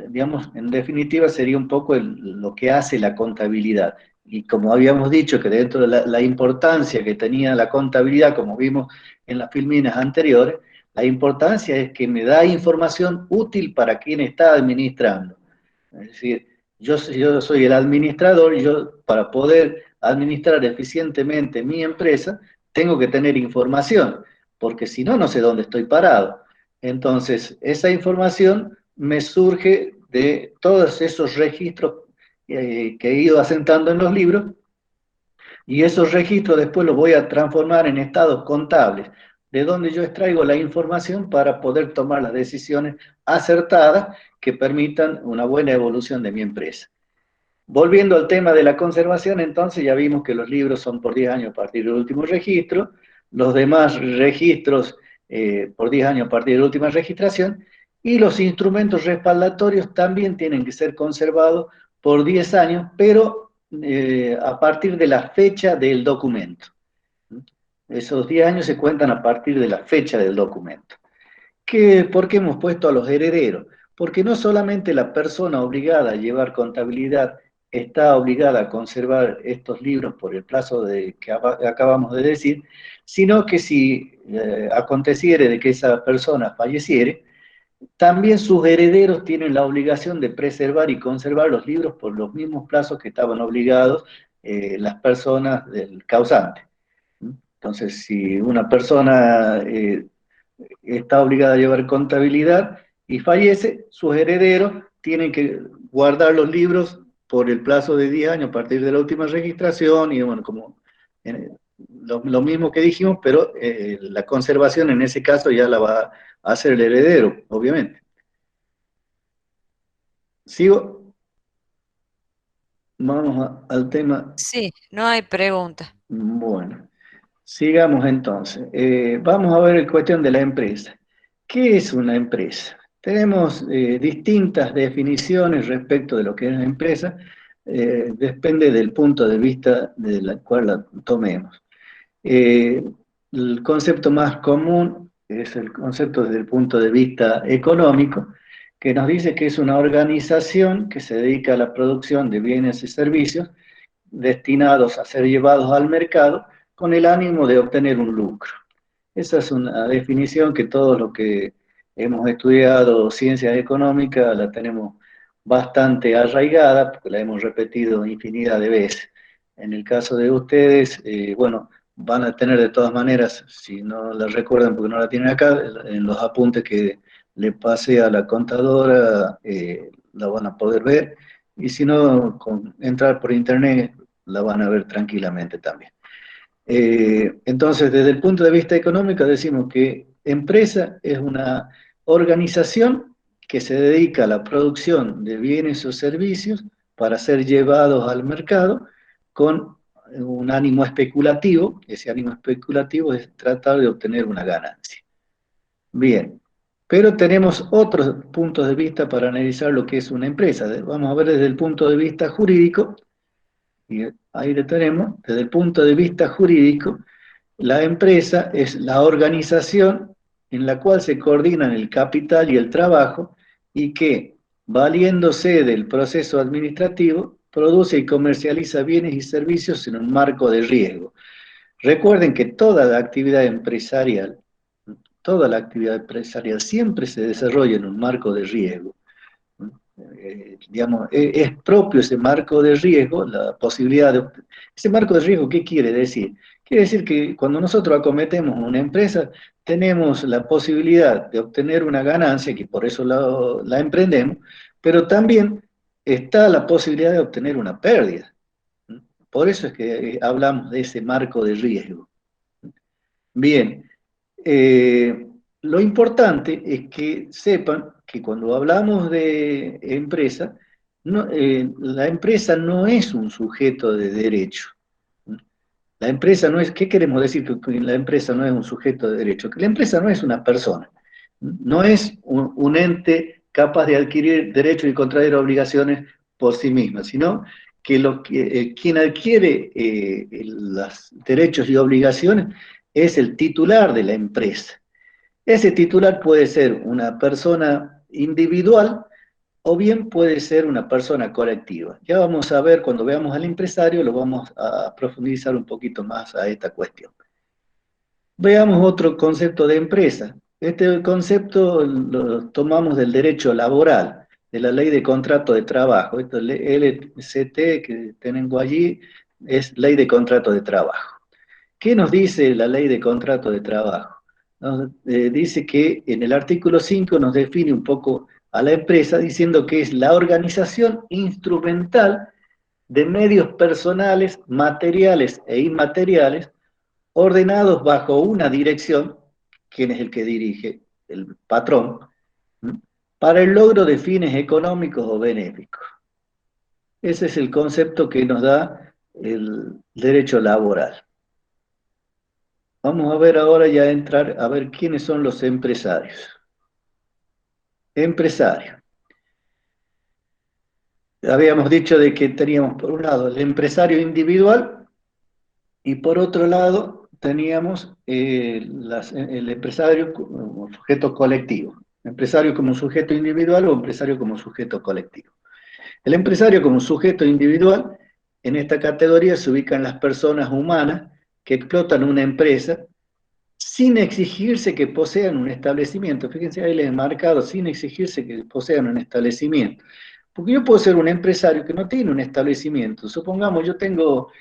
digamos, en definitiva sería un poco lo que hace la contabilidad. Y como habíamos dicho que dentro de la importancia que tenía la contabilidad, como vimos en las filminas anteriores, la importancia es que me da información útil para quien está administrando. Es decir, yo soy el administrador y yo para poder administrar eficientemente mi empresa, tengo que tener información, porque si no, no sé dónde estoy parado. Entonces, esa información me surge de todos esos registros que he ido asentando en los libros y esos registros después los voy a transformar en estados contables, de donde yo extraigo la información para poder tomar las decisiones acertadas que permitan una buena evolución de mi empresa. Volviendo al tema de la conservación, entonces ya vimos que los libros son por 10 años a partir del último registro, los demás registros por 10 años a partir de la última registración, y los instrumentos respaldatorios también tienen que ser conservados por 10 años, pero a partir de la fecha del documento. Esos 10 años se cuentan a partir de la fecha del documento. ¿Por qué hemos puesto a los herederos? Porque no solamente la persona obligada a llevar contabilidad está obligada a conservar estos libros por el plazo que acabamos de decir, sino que si aconteciere de que esa persona falleciere, también sus herederos tienen la obligación de preservar y conservar los libros por los mismos plazos que estaban obligados las personas del causante. Entonces, si una persona está obligada a llevar contabilidad y fallece, sus herederos tienen que guardar los libros por el plazo de 10 años a partir de la última registración y bueno, como lo mismo que dijimos, pero la conservación en ese caso ya la va a hacer el heredero, obviamente. ¿Sigo? Vamos al tema. Sí, no hay pregunta. Bueno, sigamos entonces. Vamos a ver la cuestión de la empresa. ¿Qué es una empresa? Tenemos distintas definiciones respecto de lo que es una empresa, depende del punto de vista de la cual la tomemos. El concepto más común es el concepto desde el punto de vista económico, que nos dice que es una organización que se dedica a la producción de bienes y servicios destinados a ser llevados al mercado con el ánimo de obtener un lucro. Esa es una definición que todos los que hemos estudiado ciencias económicas la tenemos bastante arraigada, porque la hemos repetido infinidad de veces. En el caso de ustedes, bueno, van a tener de todas maneras, si no la recuerdan porque no la tienen acá, en los apuntes que le pasé a la contadora, la van a poder ver, y si no, con entrar por internet, la van a ver tranquilamente también. Entonces, desde el punto de vista económico, decimos que empresa es una organización que se dedica a la producción de bienes o servicios para ser llevados al mercado con un ánimo especulativo. Ese ánimo especulativo es tratar de obtener una ganancia. Bien, pero tenemos otros puntos de vista para analizar lo que es una empresa. Vamos a ver desde el punto de vista jurídico. Y ahí lo tenemos, desde el punto de vista jurídico, la empresa es la organización en la cual se coordinan el capital y el trabajo y que, valiéndose del proceso administrativo, produce y comercializa bienes y servicios en un marco de riesgo. Recuerden que toda la actividad empresarial siempre se desarrolla en un marco de riesgo. Digamos, es propio ese marco de riesgo, la posibilidad de... Ese marco de riesgo, ¿qué quiere decir? Quiere decir que cuando nosotros acometemos una empresa, tenemos la posibilidad de obtener una ganancia, que por eso la emprendemos, pero también está la posibilidad de obtener una pérdida. Por eso es que hablamos de ese marco de riesgo. Bien, lo importante es que sepan que cuando hablamos de empresa, la empresa no es un sujeto de derecho. La empresa no es, ¿qué queremos decir que la empresa no es un sujeto de derecho? Que la empresa no es una persona, no es un ente capaz de adquirir derechos y contraer obligaciones por sí misma, sino que, quien adquiere los derechos y obligaciones es el titular de la empresa. Ese titular puede ser una persona individual o bien puede ser una persona colectiva. Ya vamos a ver, cuando veamos al empresario, lo vamos a profundizar un poquito más a esta cuestión. Veamos otro concepto de empresa. Este concepto lo tomamos del derecho laboral, de la ley de contrato de trabajo. Esto LCT que tengo allí es ley de contrato de trabajo. ¿Qué nos dice la ley de contrato de trabajo? Dice que en el artículo 5 nos define un poco a la empresa diciendo que es la organización instrumental de medios personales, materiales e inmateriales ordenados bajo una dirección, quien es el que dirige, el patrón, para el logro de fines económicos o benéficos. Ese es el concepto que nos da el derecho laboral. Vamos a ver ahora ya entrar a ver quiénes son los empresarios. Empresario. Habíamos dicho de que teníamos por un lado el empresario individual y por otro lado teníamos el empresario como sujeto colectivo. Empresario como sujeto individual o empresario como sujeto colectivo. El empresario como sujeto individual, en esta categoría se ubican las personas humanas que explotan una empresa sin exigirse que posean un establecimiento. Fíjense, ahí les he marcado, sin exigirse que posean un establecimiento. Porque yo puedo ser un empresario que no tiene un establecimiento. Supongamos, yo tengo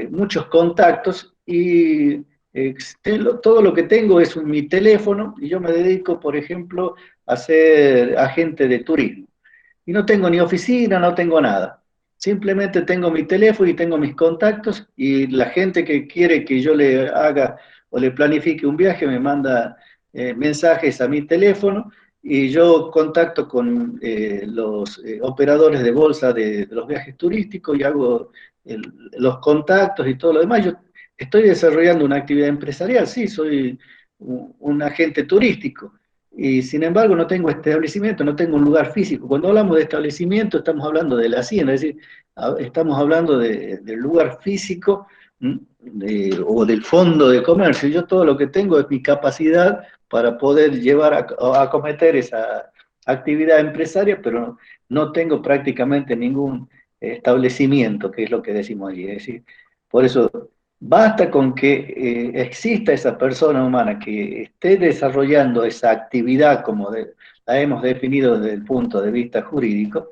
muchos contactos y todo lo que tengo es mi teléfono y yo me dedico, por ejemplo, a ser agente de turismo. Y no tengo ni oficina, no tengo nada. Simplemente tengo mi teléfono y tengo mis contactos y la gente que quiere que yo le haga o le planifique un viaje me manda mensajes a mi teléfono y yo contacto con los operadores de bolsa de los viajes turísticos y hago los contactos y todo lo demás. Yo estoy desarrollando una actividad empresarial, sí, soy un agente turístico y sin embargo no tengo establecimiento, no tengo un lugar físico. Cuando hablamos de establecimiento estamos hablando de la hacienda, es decir, estamos hablando del lugar físico o del fondo de comercio. Yo todo lo que tengo es mi capacidad para poder llevar a acometer esa actividad empresaria, pero no tengo prácticamente ningún establecimiento, que es lo que decimos allí. Es decir, por eso basta con que exista esa persona humana que esté desarrollando esa actividad como la hemos definido desde el punto de vista jurídico,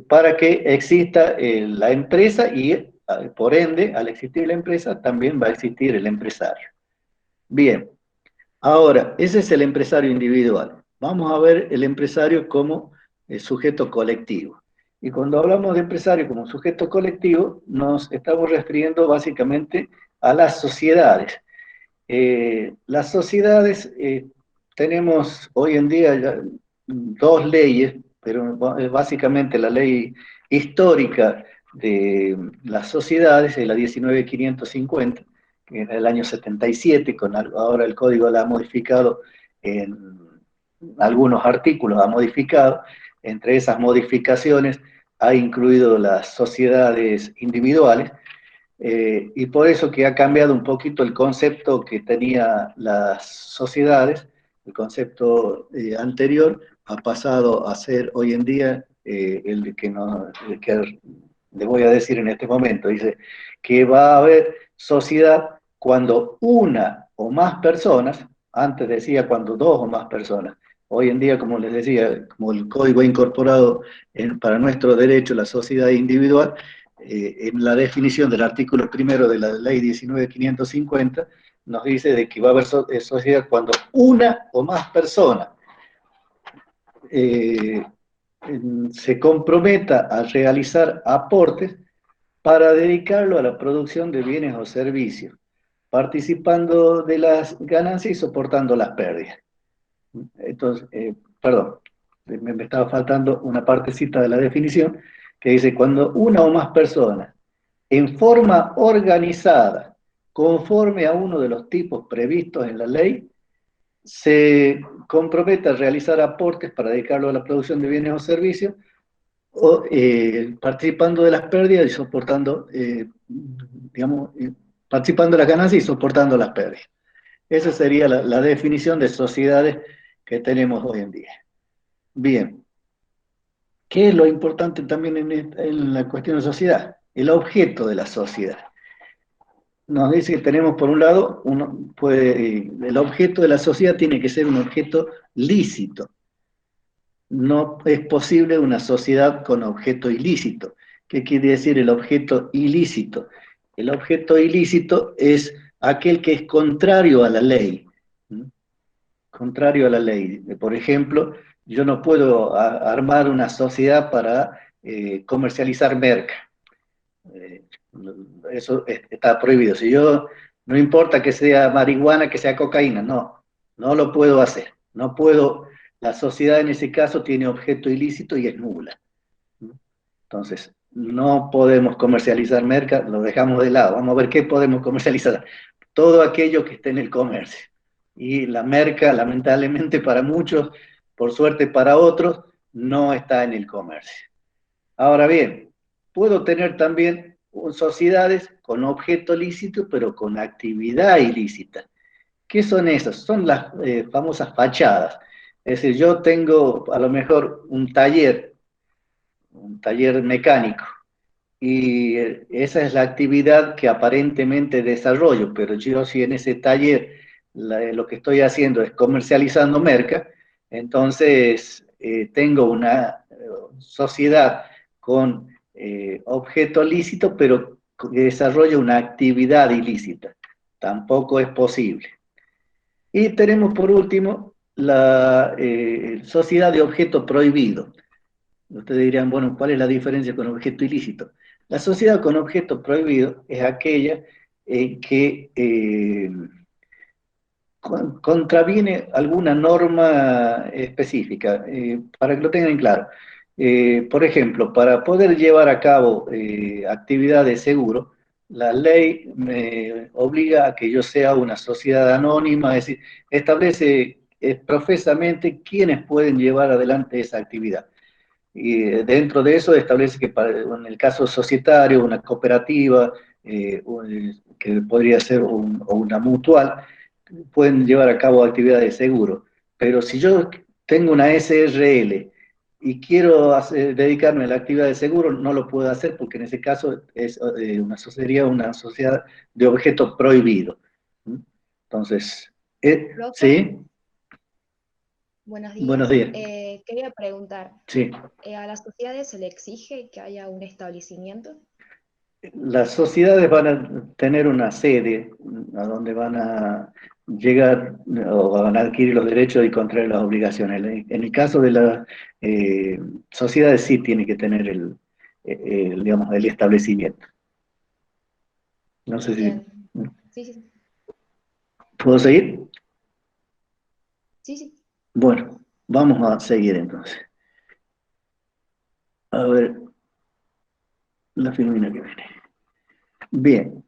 para que exista la empresa y por ende, al existir la empresa, también va a existir el empresario. Bien, ahora, ese es el empresario individual. Vamos a ver el empresario como sujeto colectivo. Y cuando hablamos de empresario como sujeto colectivo, nos estamos refiriendo básicamente a las sociedades. Las sociedades, tenemos hoy en día ya dos leyes, pero básicamente la ley histórica de las sociedades es la 19.550, que es del año 77, ahora el código la ha modificado en algunos artículos, ha modificado, entre esas modificaciones ha incluido las sociedades individuales, y por eso que ha cambiado un poquito el concepto que tenía las sociedades, el concepto anterior ha pasado a ser hoy en día el que le voy a decir en este momento. Dice que va a haber sociedad cuando una o más personas, antes decía cuando dos o más personas, hoy en día, como les decía, como el código ha incorporado para nuestro derecho la sociedad individual, en la definición del artículo primero de la ley 19.550, nos dice de que va a haber sociedad cuando una o más personas se comprometa a realizar aportes para dedicarlo a la producción de bienes o servicios, participando de las ganancias y soportando las pérdidas. Entonces, perdón, me estaba faltando una partecita de la definición que dice, cuando una o más personas, en forma organizada, conforme a uno de los tipos previstos en la ley, se compromete a realizar aportes para dedicarlo a la producción de bienes o servicios, o participando de las pérdidas y soportando, digamos, participando de las ganancias y soportando las pérdidas. Esa sería la definición de sociedades que tenemos hoy en día. Bien, ¿qué es lo importante también en la cuestión de sociedad? El objeto de la sociedad. Nos dice que tenemos por un lado, el objeto de la sociedad tiene que ser un objeto lícito. No es posible una sociedad con objeto ilícito. ¿Qué quiere decir el objeto ilícito? El objeto ilícito es aquel que es contrario a la ley. Contrario a la ley. Por ejemplo, yo no puedo armar una sociedad para comercializar merca. Eh, Eso está prohibido. Si yo, no importa que sea marihuana, que sea cocaína, no lo puedo hacer. No puedo, la sociedad en ese caso tiene objeto ilícito y es nula. Entonces, no podemos comercializar merca, lo dejamos de lado. Vamos a ver qué podemos comercializar. Todo aquello que esté en el comercio. Y la merca, lamentablemente para muchos, por suerte para otros, no está en el comercio. Ahora bien, puedo tener también sociedades con objeto lícito, pero con actividad ilícita. ¿Qué son esas? Son las famosas fachadas. Es decir, yo tengo a lo mejor un taller mecánico, y esa es la actividad que aparentemente desarrollo, pero yo si en ese taller lo que estoy haciendo es comercializando merca, entonces tengo una sociedad con objeto lícito, pero que desarrolla una actividad ilícita. Tampoco es posible. Y tenemos por último la sociedad de objeto prohibido. Ustedes dirán, bueno, ¿cuál es la diferencia con objeto ilícito? La sociedad con objeto prohibido es aquella que contraviene alguna norma específica. Para que lo tengan claro, por ejemplo, para poder llevar a cabo actividades de seguro, la ley me obliga a que yo sea una sociedad anónima, es decir, establece profesamente quiénes pueden llevar adelante esa actividad. Y dentro de eso establece que en el caso societario, una cooperativa, que podría ser o una mutual, pueden llevar a cabo actividades de seguro. Pero si yo tengo una SRL y quiero dedicarme a la actividad de seguro, no lo puedo hacer porque en ese caso sería una sociedad de objeto prohibido. Entonces, Profe, sí, buenos buenos días. días. Quería preguntar, Sí. ¿a las sociedades se le exige que haya un establecimiento? Las sociedades van a tener una sede a donde van a llegar o van a adquirir los derechos y contraer las obligaciones. En el caso de las sociedades sí tiene que tener digamos, el establecimiento. No sé si... Bien. Sí, sí, ¿Puedo seguir? sí, sí. Bueno, vamos a seguir entonces. A ver, la filmina que viene. Bien,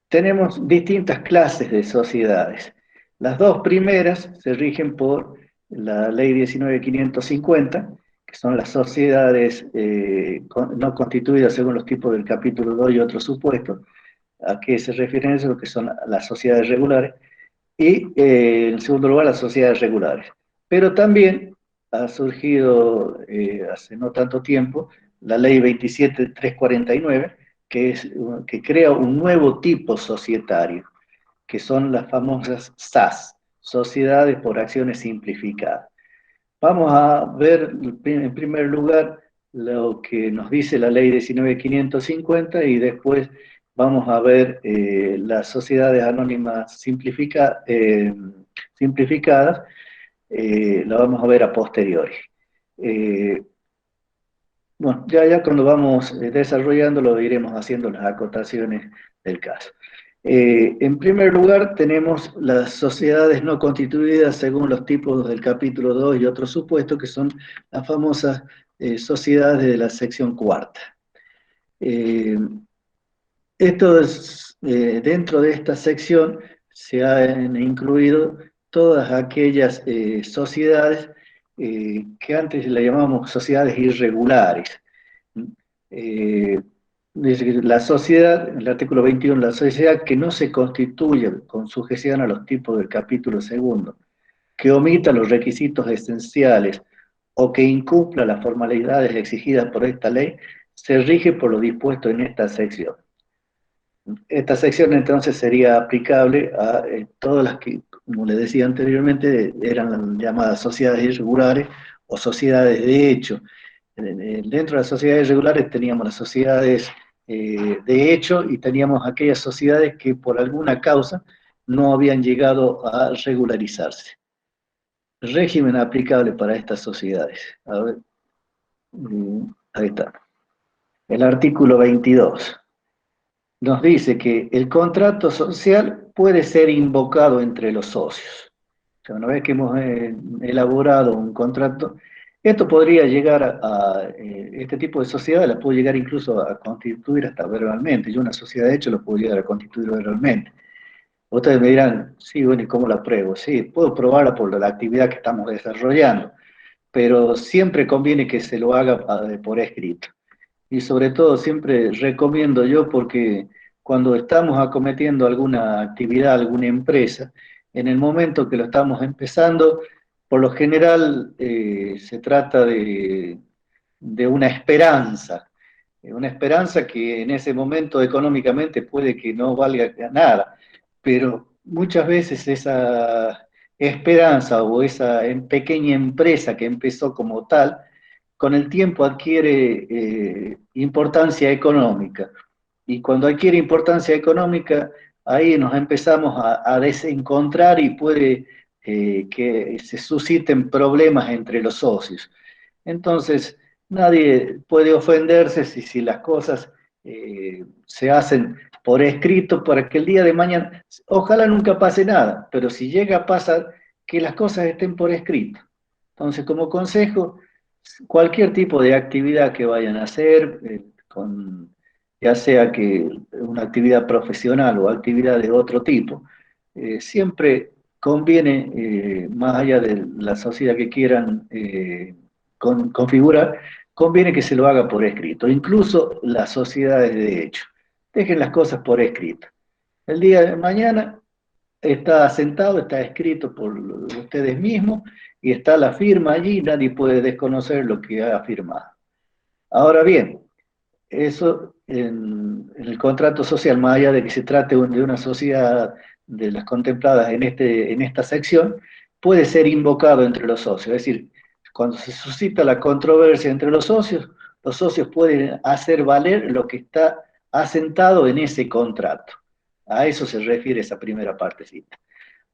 tenemos distintas clases de sociedades. Las dos primeras se rigen por la ley 19.550, que son las sociedades no constituidas según los tipos del capítulo 2 y otros supuestos. ¿A qué se refieren eso? Lo que son las sociedades regulares. Y en segundo lugar, las sociedades regulares. Pero también ha surgido hace no tanto tiempo la ley 27.349, que crea un nuevo tipo societario, que son las famosas SAS, Sociedades por Acciones Simplificadas. Vamos a ver en primer lugar lo que nos dice la ley 19.550 y después vamos a ver las sociedades anónimas simplificadas, lo vamos a ver a posteriori. Bueno, ya cuando vamos desarrollando lo iremos haciendo las acotaciones del caso. En primer lugar tenemos las sociedades no constituidas según los tipos del capítulo 2 y otros supuestos, que son las famosas sociedades de la sección cuarta. Dentro de esta sección se han incluido todas aquellas sociedades que antes le llamamos sociedades irregulares. Dice que la sociedad, en el artículo 21, la sociedad que no se constituye con sujeción a los tipos del capítulo segundo, que omita los requisitos esenciales o que incumpla las formalidades exigidas por esta ley, se rige por lo dispuesto en esta sección. Esta sección entonces sería aplicable a todas las que, como les decía anteriormente, eran las llamadas sociedades irregulares o sociedades de hecho. Dentro de las sociedades irregulares teníamos las sociedades de hecho y teníamos aquellas sociedades que por alguna causa no habían llegado a regularizarse. Régimen aplicable para estas sociedades. A ver, ahí está. El artículo 22. Nos dice que el contrato social puede ser invocado entre los socios. O sea, una vez que hemos elaborado un contrato, esto podría llegar este tipo de sociedad la puede llegar incluso a constituir hasta verbalmente. Yo una sociedad de hecho lo puedo llegar a constituir verbalmente. Ustedes me dirán, sí, bueno, ¿y cómo la pruebo? Sí, puedo probarla por la actividad que estamos desarrollando, pero siempre conviene que se lo haga por escrito. Y sobre todo siempre recomiendo yo porque cuando estamos acometiendo alguna actividad, alguna empresa, en el momento que lo estamos empezando, por lo general se trata de una esperanza que en ese momento económicamente puede que no valga nada, pero muchas veces esa esperanza o esa pequeña empresa que empezó como tal, con el tiempo adquiere importancia económica. Y cuando adquiere importancia económica, ahí nos empezamos a desencontrar y puede que se susciten problemas entre los socios. Entonces, nadie puede ofenderse si las cosas se hacen por escrito para que el día de mañana, ojalá nunca pase nada, pero si llega a pasar, que las cosas estén por escrito. Entonces, como consejo, cualquier tipo de actividad que vayan a hacer, ya sea que una actividad profesional o actividad de otro tipo, siempre conviene, más allá de la sociedad que quieran configurar, conviene que se lo haga por escrito, incluso las sociedades de hecho. Dejen las cosas por escrito. El día de mañana está asentado, está escrito por ustedes mismos y está la firma allí, nadie puede desconocer lo que ha firmado. Ahora bien, eso en el contrato social, más allá de que se trate de una sociedad de las contempladas en esta sección, puede ser invocado entre los socios. Es decir, cuando se suscita la controversia entre los socios pueden hacer valer lo que está asentado en ese contrato. A eso se refiere esa primera partecita.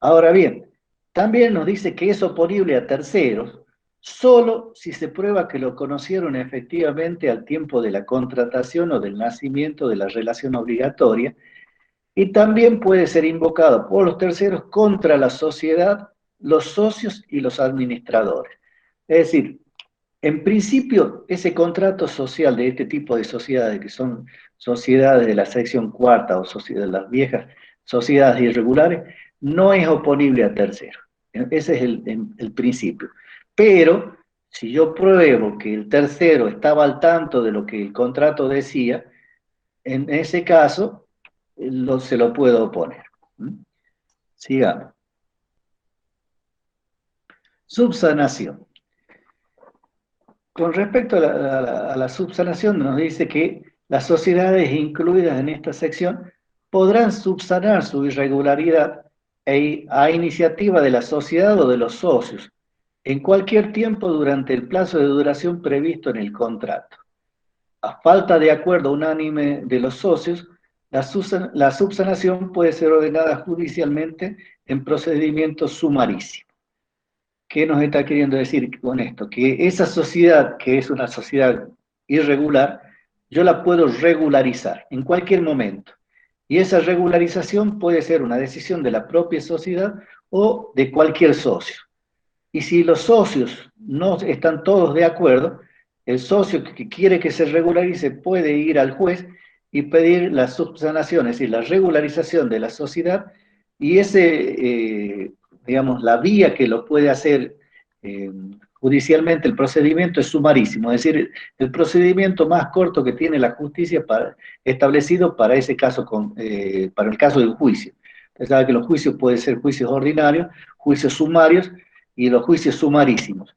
Ahora bien, también nos dice que es oponible a terceros solo si se prueba que lo conocieron efectivamente al tiempo de la contratación o del nacimiento de la relación obligatoria, y también puede ser invocado por los terceros contra la sociedad, los socios y los administradores. Es decir, en principio, ese contrato social de este tipo de sociedades, que son sociedades de la sección cuarta o sociedades, las viejas sociedades irregulares, no es oponible a terceros. Ese es el principio. Pero, si yo pruebo que el tercero estaba al tanto de lo que el contrato decía, en ese caso, se lo puedo oponer. Sigamos. Subsanación. Con respecto a la subsanación, nos dice que las sociedades incluidas en esta sección podrán subsanar su irregularidad a iniciativa de la sociedad o de los socios, en cualquier tiempo durante el plazo de duración previsto en el contrato. A falta de acuerdo unánime de los socios, La subsanación puede ser ordenada judicialmente en procedimiento sumarísimo. ¿Qué nos está queriendo decir con esto? Que esa sociedad, que es una sociedad irregular, yo la puedo regularizar en cualquier momento. Y esa regularización puede ser una decisión de la propia sociedad o de cualquier socio. Y si los socios no están todos de acuerdo, el socio que quiere que se regularice puede ir al juez y pedir la subsanación, es decir, la regularización de la sociedad, y digamos, la vía que lo puede hacer judicialmente, el procedimiento es sumarísimo, es decir, el procedimiento más corto que tiene la justicia establecido para ese caso, para el caso del juicio. Usted sabe que los juicios pueden ser juicios ordinarios, juicios sumarios, y los juicios sumarísimos.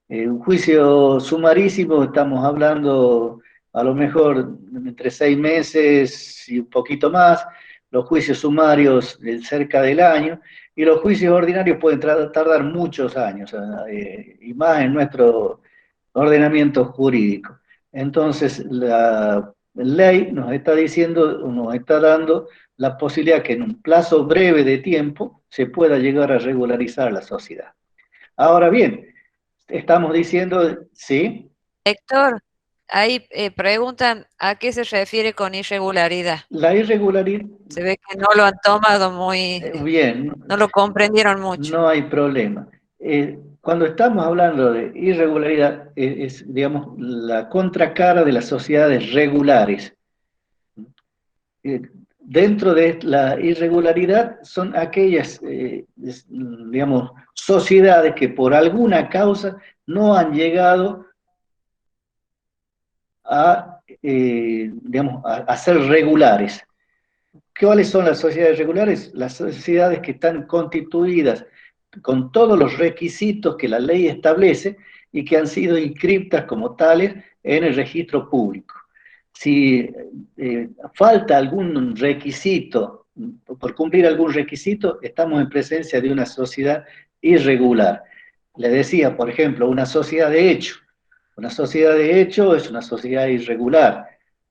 Un juicio sumarísimo, estamos hablando a lo mejor entre 6 meses y un poquito más, los juicios sumarios cerca del año, y los juicios ordinarios pueden tardar muchos años, y más en nuestro ordenamiento jurídico. Entonces, la ley nos está diciendo, nos está dando la posibilidad que en un plazo breve de tiempo se pueda llegar a regularizar la sociedad. Ahora bien, estamos diciendo, sí, Héctor, ahí preguntan a qué se refiere con irregularidad. la irregularidad, Se ve que no lo han tomado muy, bien, no lo comprendieron mucho. no hay problema. Cuando estamos hablando de irregularidad, es, digamos, la contracara de las sociedades regulares. Eh, Dentro de la irregularidad son aquellas, digamos, sociedades que por alguna causa no han llegado digamos, a ser regulares. ¿Cuáles son las sociedades regulares? Las sociedades que están constituidas con todos los requisitos que la ley establece y que han sido inscritas como tales en el registro público. Si falta algún requisito, por cumplir algún requisito, estamos en presencia de una sociedad irregular. Le decía, por ejemplo, una sociedad de hecho. Una sociedad de hecho es una sociedad irregular.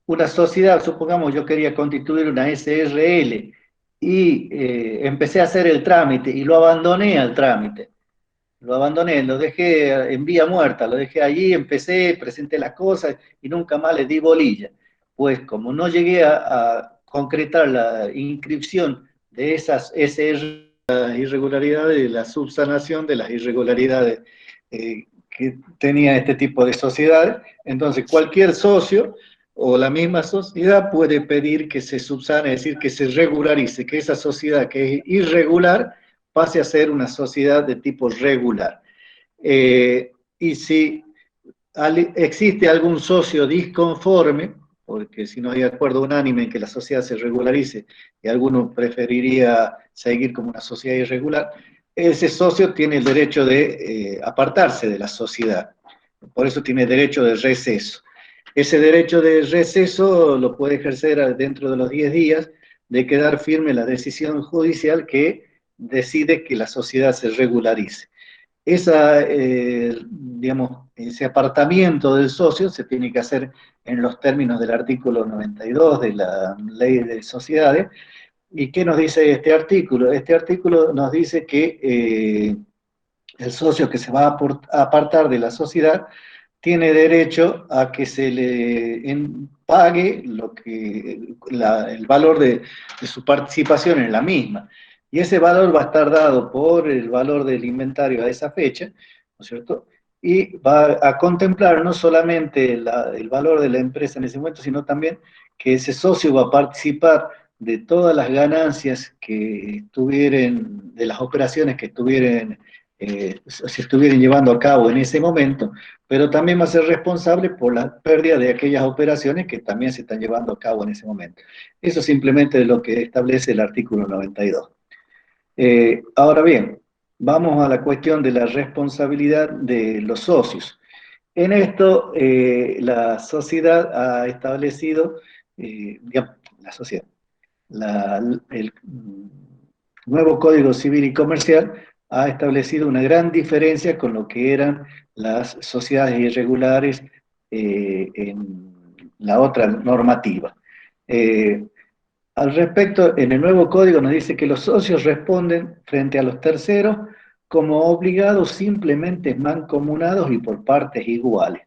Una sociedad, supongamos yo quería constituir una SRL y empecé a hacer el trámite y lo abandoné al trámite. Lo abandoné, lo dejé en vía muerta, lo dejé allí, empecé, presenté las cosas y nunca más le di bolilla. Pues como no llegué a concretar la inscripción de esas SRL, irregularidades, la subsanación de las irregularidades que tenía este tipo de sociedades, entonces cualquier socio o la misma sociedad puede pedir que se subsane, es decir, que se regularice, que esa sociedad que es irregular pase a ser una sociedad de tipo regular. Y si existe algún socio disconforme, porque si no hay acuerdo unánime en que la sociedad se regularice y alguno preferiría seguir como una sociedad irregular, ese socio tiene el derecho de apartarse de la sociedad. Por eso tiene derecho de receso. Ese derecho de receso lo puede ejercer dentro de los 10 días de quedar firme la decisión judicial que decide que la sociedad se regularice. Digamos, ese apartamiento del socio se tiene que hacer en los términos del artículo 92 de la Ley de Sociedades. ¿Y qué nos dice este artículo? Este artículo nos dice que el socio que se va a apartar de la sociedad tiene derecho a que se le pague el valor de su participación en la misma. Y ese valor va a estar dado por el valor del inventario a esa fecha, ¿no es cierto? Y va a contemplar no solamente el valor de la empresa en ese momento, sino también que ese socio va a participar de todas las ganancias que tuvieran, de las operaciones que se estuvieran llevando a cabo en ese momento, pero también va a ser responsable por la pérdida de aquellas operaciones que también se están llevando a cabo en ese momento. Eso simplemente es lo que establece el artículo 92. Ahora bien, vamos a la cuestión de la responsabilidad de los socios. En esto, la sociedad ha establecido, digamos, la sociedad, el nuevo Código Civil y Comercial ha establecido una gran diferencia con lo que eran las sociedades irregulares en la otra normativa. Al respecto, en el nuevo código nos dice que los socios responden frente a los terceros como obligados simplemente mancomunados y por partes iguales,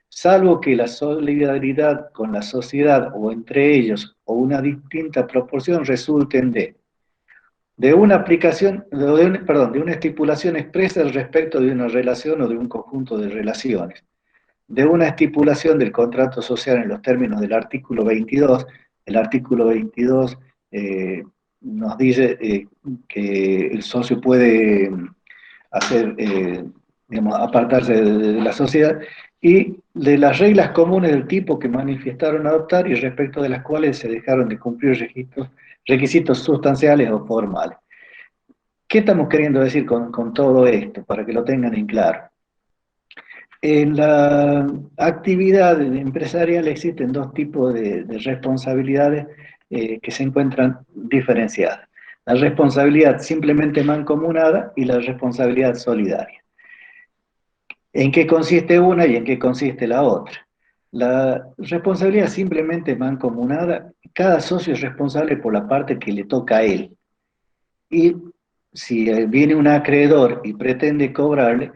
salvo que la solidaridad con la sociedad o entre ellos o una distinta proporción resulten de una aplicación, de una estipulación expresa al respecto de una relación o de un conjunto de relaciones, de una estipulación del contrato social en los términos del artículo 22. El artículo 22 nos dice que el socio puede hacer, digamos, apartarse de la sociedad, y de las reglas comunes del tipo que manifestaron adoptar y respecto de las cuales se dejaron de cumplir requisitos sustanciales o formales. ¿Qué estamos queriendo decir con todo esto? Para que lo tengan en claro. En la actividad empresarial existen dos tipos de responsabilidades que se encuentran diferenciadas. La responsabilidad simplemente mancomunada y la responsabilidad solidaria. ¿En qué consiste una y en qué consiste la otra? La responsabilidad simplemente mancomunada, cada socio es responsable por la parte que le toca a él. Y si viene un acreedor y pretende cobrarle,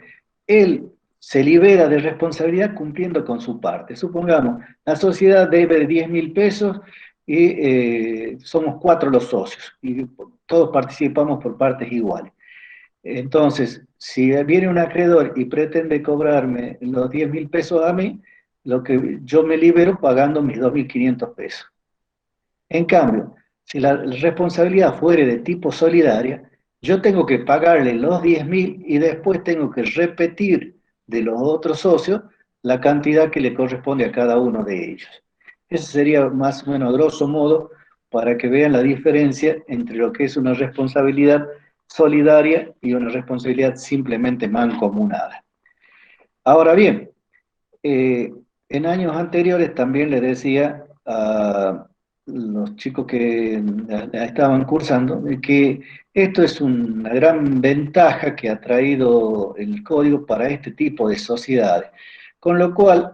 él se libera de responsabilidad cumpliendo con su parte. Supongamos, la sociedad debe 10.000 pesos y somos 4 los socios y todos participamos por partes iguales. Entonces, si viene un acreedor y pretende cobrarme los 10.000 pesos a mí, lo que yo me libero pagando mis 2.500 pesos. En cambio, si la responsabilidad fuere de tipo solidaria, yo tengo que pagarle los 10.000 y después tengo que repetir de los otros socios la cantidad que le corresponde a cada uno de ellos. Ese sería más o menos, a grosso modo, para que vean la diferencia entre lo que es una responsabilidad solidaria y una responsabilidad simplemente mancomunada. Ahora bien, en años anteriores también les decía a los chicos que estaban cursando que esto es una gran ventaja que ha traído el código para este tipo de sociedades, con lo cual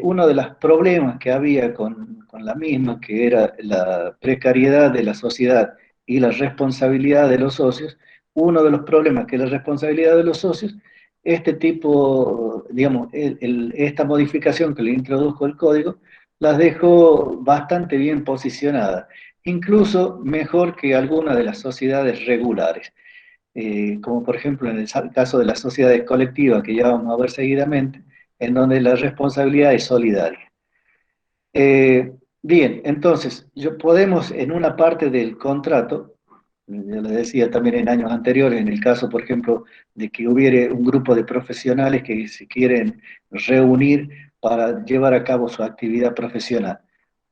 uno de los problemas que había con la misma, que era la precariedad de la sociedad y la responsabilidad de los socios, uno de los problemas que es la responsabilidad de los socios, este tipo, digamos, esta modificación que le introdujo el código, las dejó bastante bien posicionadas, incluso mejor que algunas de las sociedades regulares, como por ejemplo en el caso de las sociedades colectivas, que ya vamos a ver seguidamente, en donde la responsabilidad es solidaria. Bien, entonces, podemos en una parte del contrato, yo les decía también en años anteriores, en el caso, por ejemplo, de que hubiere un grupo de profesionales que se quieren reunir para llevar a cabo su actividad profesional.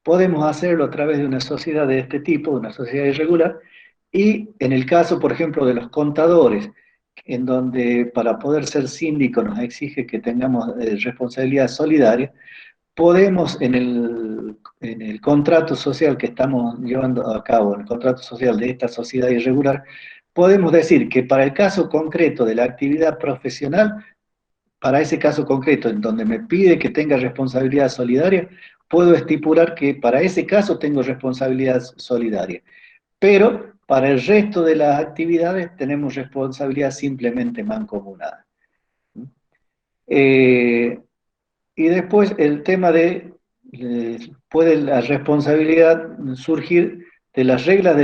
Podemos hacerlo a través de una sociedad de este tipo, una sociedad irregular, y en el caso, por ejemplo, de los contadores, en donde para poder ser síndico nos exige que tengamos responsabilidad solidaria, podemos en el contrato social que estamos llevando a cabo, en el contrato social de esta sociedad irregular, podemos decir que para el caso concreto de la actividad profesional, para ese caso concreto en donde me pide que tenga responsabilidad solidaria, puedo estipular que para ese caso tengo responsabilidad solidaria. Pero para el resto de las actividades tenemos responsabilidad simplemente mancomunada. Y después el tema de, puede la responsabilidad surgir de las reglas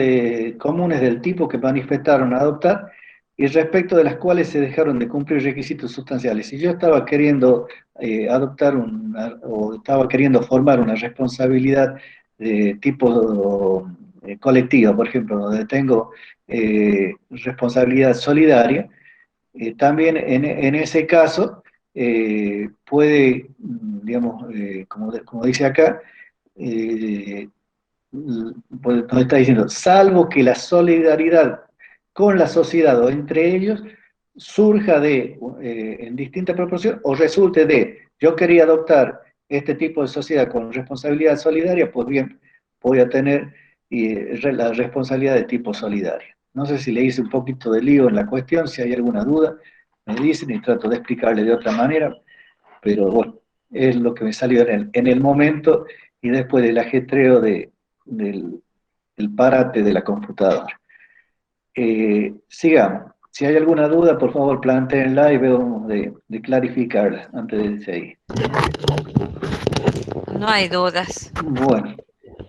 comunes del tipo que manifestaron adoptar y respecto de las cuales se dejaron de cumplir requisitos sustanciales. Si yo estaba queriendo adoptar o estaba queriendo formar una responsabilidad de tipo colectiva, por ejemplo, donde tengo responsabilidad solidaria, también en ese caso puede, digamos, como dice acá, pues, nos está diciendo, salvo que la solidaridad con la sociedad o entre ellos surja en distinta proporción o resulte yo quería adoptar este tipo de sociedad con responsabilidad solidaria, pues bien, voy a tener la responsabilidad de tipo solidaria. No sé si le hice un poquito de lío en la cuestión, si hay alguna duda, me dicen y trato de explicarle de otra manera, pero bueno, es lo que me salió en el momento y después del ajetreo del el parate de la computadora. Sigamos. Si hay alguna duda, por favor, plantéenla y veo de clarificarla antes de seguir. No hay dudas. Bueno,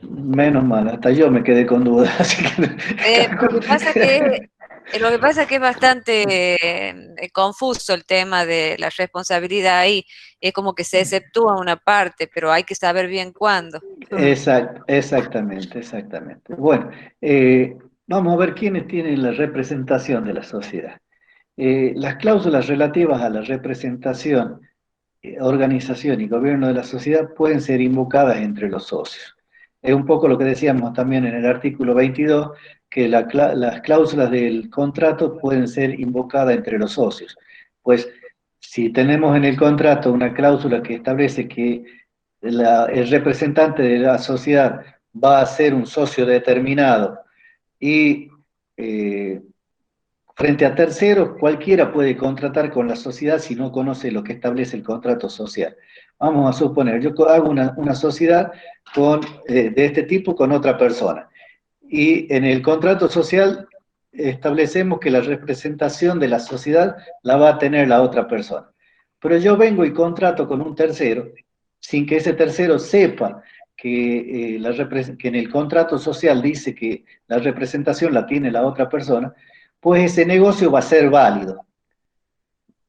menos mal, hasta yo me quedé con dudas. Así que... Lo que pasa es que es bastante confuso el tema de la responsabilidad ahí. Es como que se exceptúa una parte, pero hay que saber bien cuándo. Exactamente, exactamente. Bueno, vamos a ver quiénes tienen la representación de la sociedad. Las cláusulas relativas a la representación, organización y gobierno de la sociedad pueden ser invocadas entre los socios. Es un poco lo que decíamos también en el artículo 22, que las cláusulas del contrato pueden ser invocadas entre los socios. Pues si tenemos en el contrato una cláusula que establece que el representante de la sociedad va a ser un socio determinado y frente a terceros, cualquiera puede contratar con la sociedad si no conoce lo que establece el contrato social. Vamos a suponer, yo hago una sociedad de este tipo con otra persona. Y en el contrato social establecemos que la representación de la sociedad la va a tener la otra persona. Pero yo vengo y contrato con un tercero, sin que ese tercero sepa que en el contrato social dice que la representación la tiene la otra persona, pues ese negocio va a ser válido.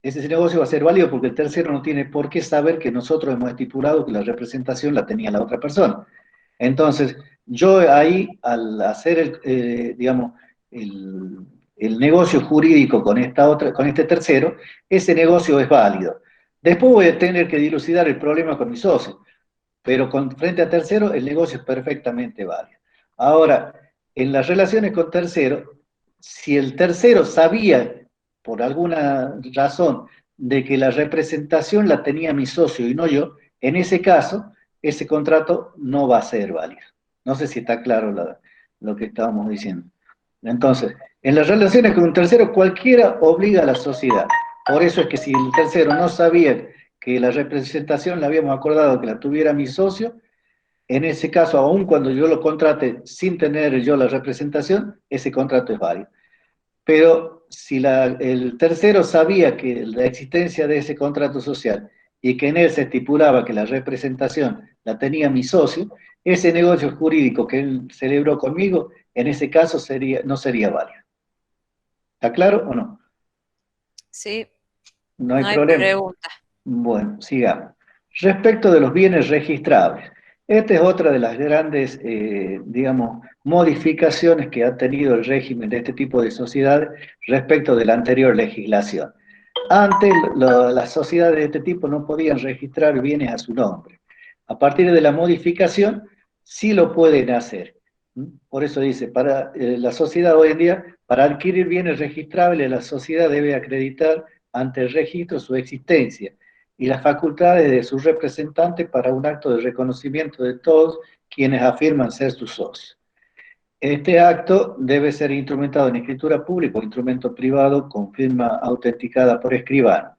Ese negocio va a ser válido porque el tercero no tiene por qué saber que nosotros hemos estipulado que la representación la tenía la otra persona. Entonces, yo ahí, al hacer digamos, el negocio jurídico con este tercero, ese negocio es válido. Después voy a tener que dilucidar el problema con mi socio, pero frente a tercero, el negocio es perfectamente válido. Ahora, en las relaciones con terceros, si el tercero sabía, por alguna razón, de que la representación la tenía mi socio y no yo, en ese caso, ese contrato no va a ser válido. No sé si está claro lo que estábamos diciendo. Entonces, en las relaciones con un tercero, cualquiera obliga a la sociedad. Por eso es que si el tercero no sabía que la representación la habíamos acordado que la tuviera mi socio, en ese caso, aun cuando yo lo contrate sin tener yo la representación, ese contrato es válido. Pero si el tercero sabía que la existencia de ese contrato social y que en él se estipulaba que la representación la tenía mi socio, ese negocio jurídico que él celebró conmigo, en ese caso no sería válido. ¿Está claro o no? Sí, No hay no hay problema. pregunta. Bueno, sigamos. Respecto de los bienes registrables, esta es otra de las grandes, digamos, modificaciones que ha tenido el régimen de este tipo de sociedades respecto de la anterior legislación. Antes, las sociedades de este tipo no podían registrar bienes a su nombre. A partir de la modificación, sí lo pueden hacer. Por eso dice, para la sociedad hoy en día, para adquirir bienes registrables, la sociedad debe acreditar ante el registro su existencia y las facultades de su representante para un acto de reconocimiento de todos quienes afirman ser sus socios. Este acto debe ser instrumentado en escritura pública o instrumento privado con firma autenticada por escribano.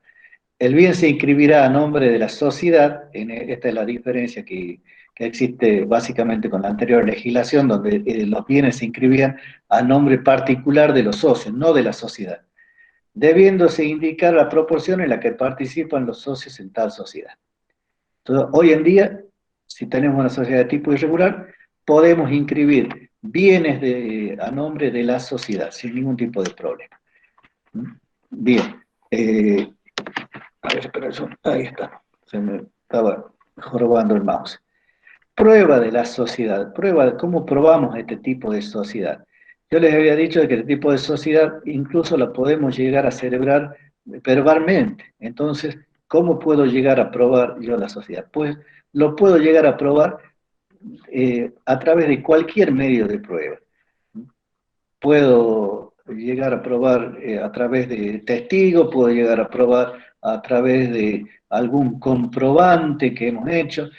El bien se inscribirá a nombre de la sociedad, esta es la diferencia que existe básicamente con la anterior legislación, donde los bienes se inscribían a nombre particular de los socios, no de la sociedad, debiéndose indicar la proporción en la que participan los socios en tal sociedad. Entonces, hoy en día, si tenemos una sociedad de tipo irregular, podemos inscribir bienes a nombre de la sociedad, sin ningún tipo de problema. Bien. A ver, espera eso. Ahí está. Se me estaba jorobando el mouse. Prueba de la sociedad. ¿Cómo probamos este tipo de sociedad? Yo les había dicho que este tipo de sociedad incluso la podemos llegar a celebrar verbalmente. Entonces, ¿cómo puedo llegar a probar yo la sociedad? Pues lo puedo llegar a probar a través de cualquier medio de prueba. Puedo llegar a probar a través de testigos, puedo llegar a probar a través de algún comprobante que hemos hecho.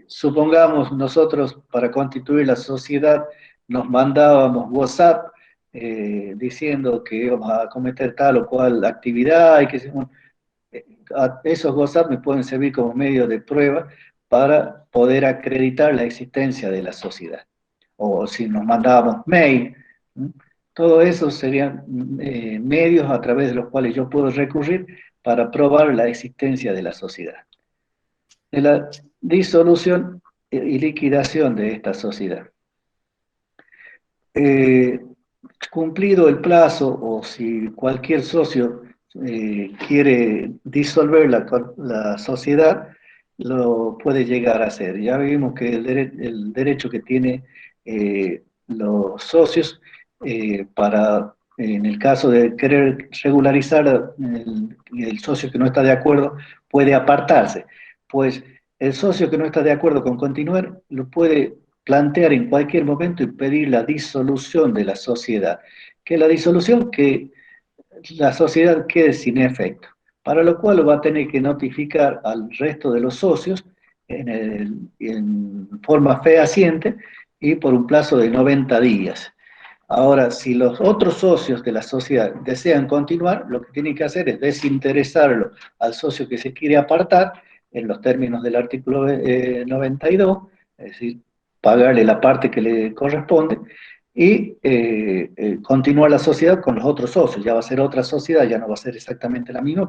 Supongamos nosotros para constituir la sociedad nos mandábamos WhatsApp diciendo que íbamos a cometer tal o cual actividad y que esos WhatsApp me pueden servir como medio de prueba para poder acreditar la existencia de la sociedad. o si nos mandábamos mail. Todo eso serían medios a través de los cuales yo puedo recurrir para probar la existencia de la sociedad. De la disolución y liquidación de esta sociedad. Cumplido el plazo, o si cualquier socio quiere disolver la sociedad, lo puede llegar a hacer. Ya vimos que el derecho que tienen los socios para, en el caso de querer regularizar el socio que no está de acuerdo, puede apartarse. Pues el socio que no está de acuerdo con continuar, lo puede plantear en cualquier momento y pedir la disolución de la sociedad. Que la disolución, que la sociedad quede sin efecto, para lo cual va a tener que notificar al resto de los socios en forma fehaciente y por un plazo de 90 días. Ahora, si los otros socios de la sociedad desean continuar, lo que tienen que hacer es desinteresarlo al socio que se quiere apartar en los términos del artículo 92, es decir, pagarle la parte que le corresponde y continuar la sociedad con los otros socios. Ya va a ser otra sociedad, ya no va a ser exactamente la misma,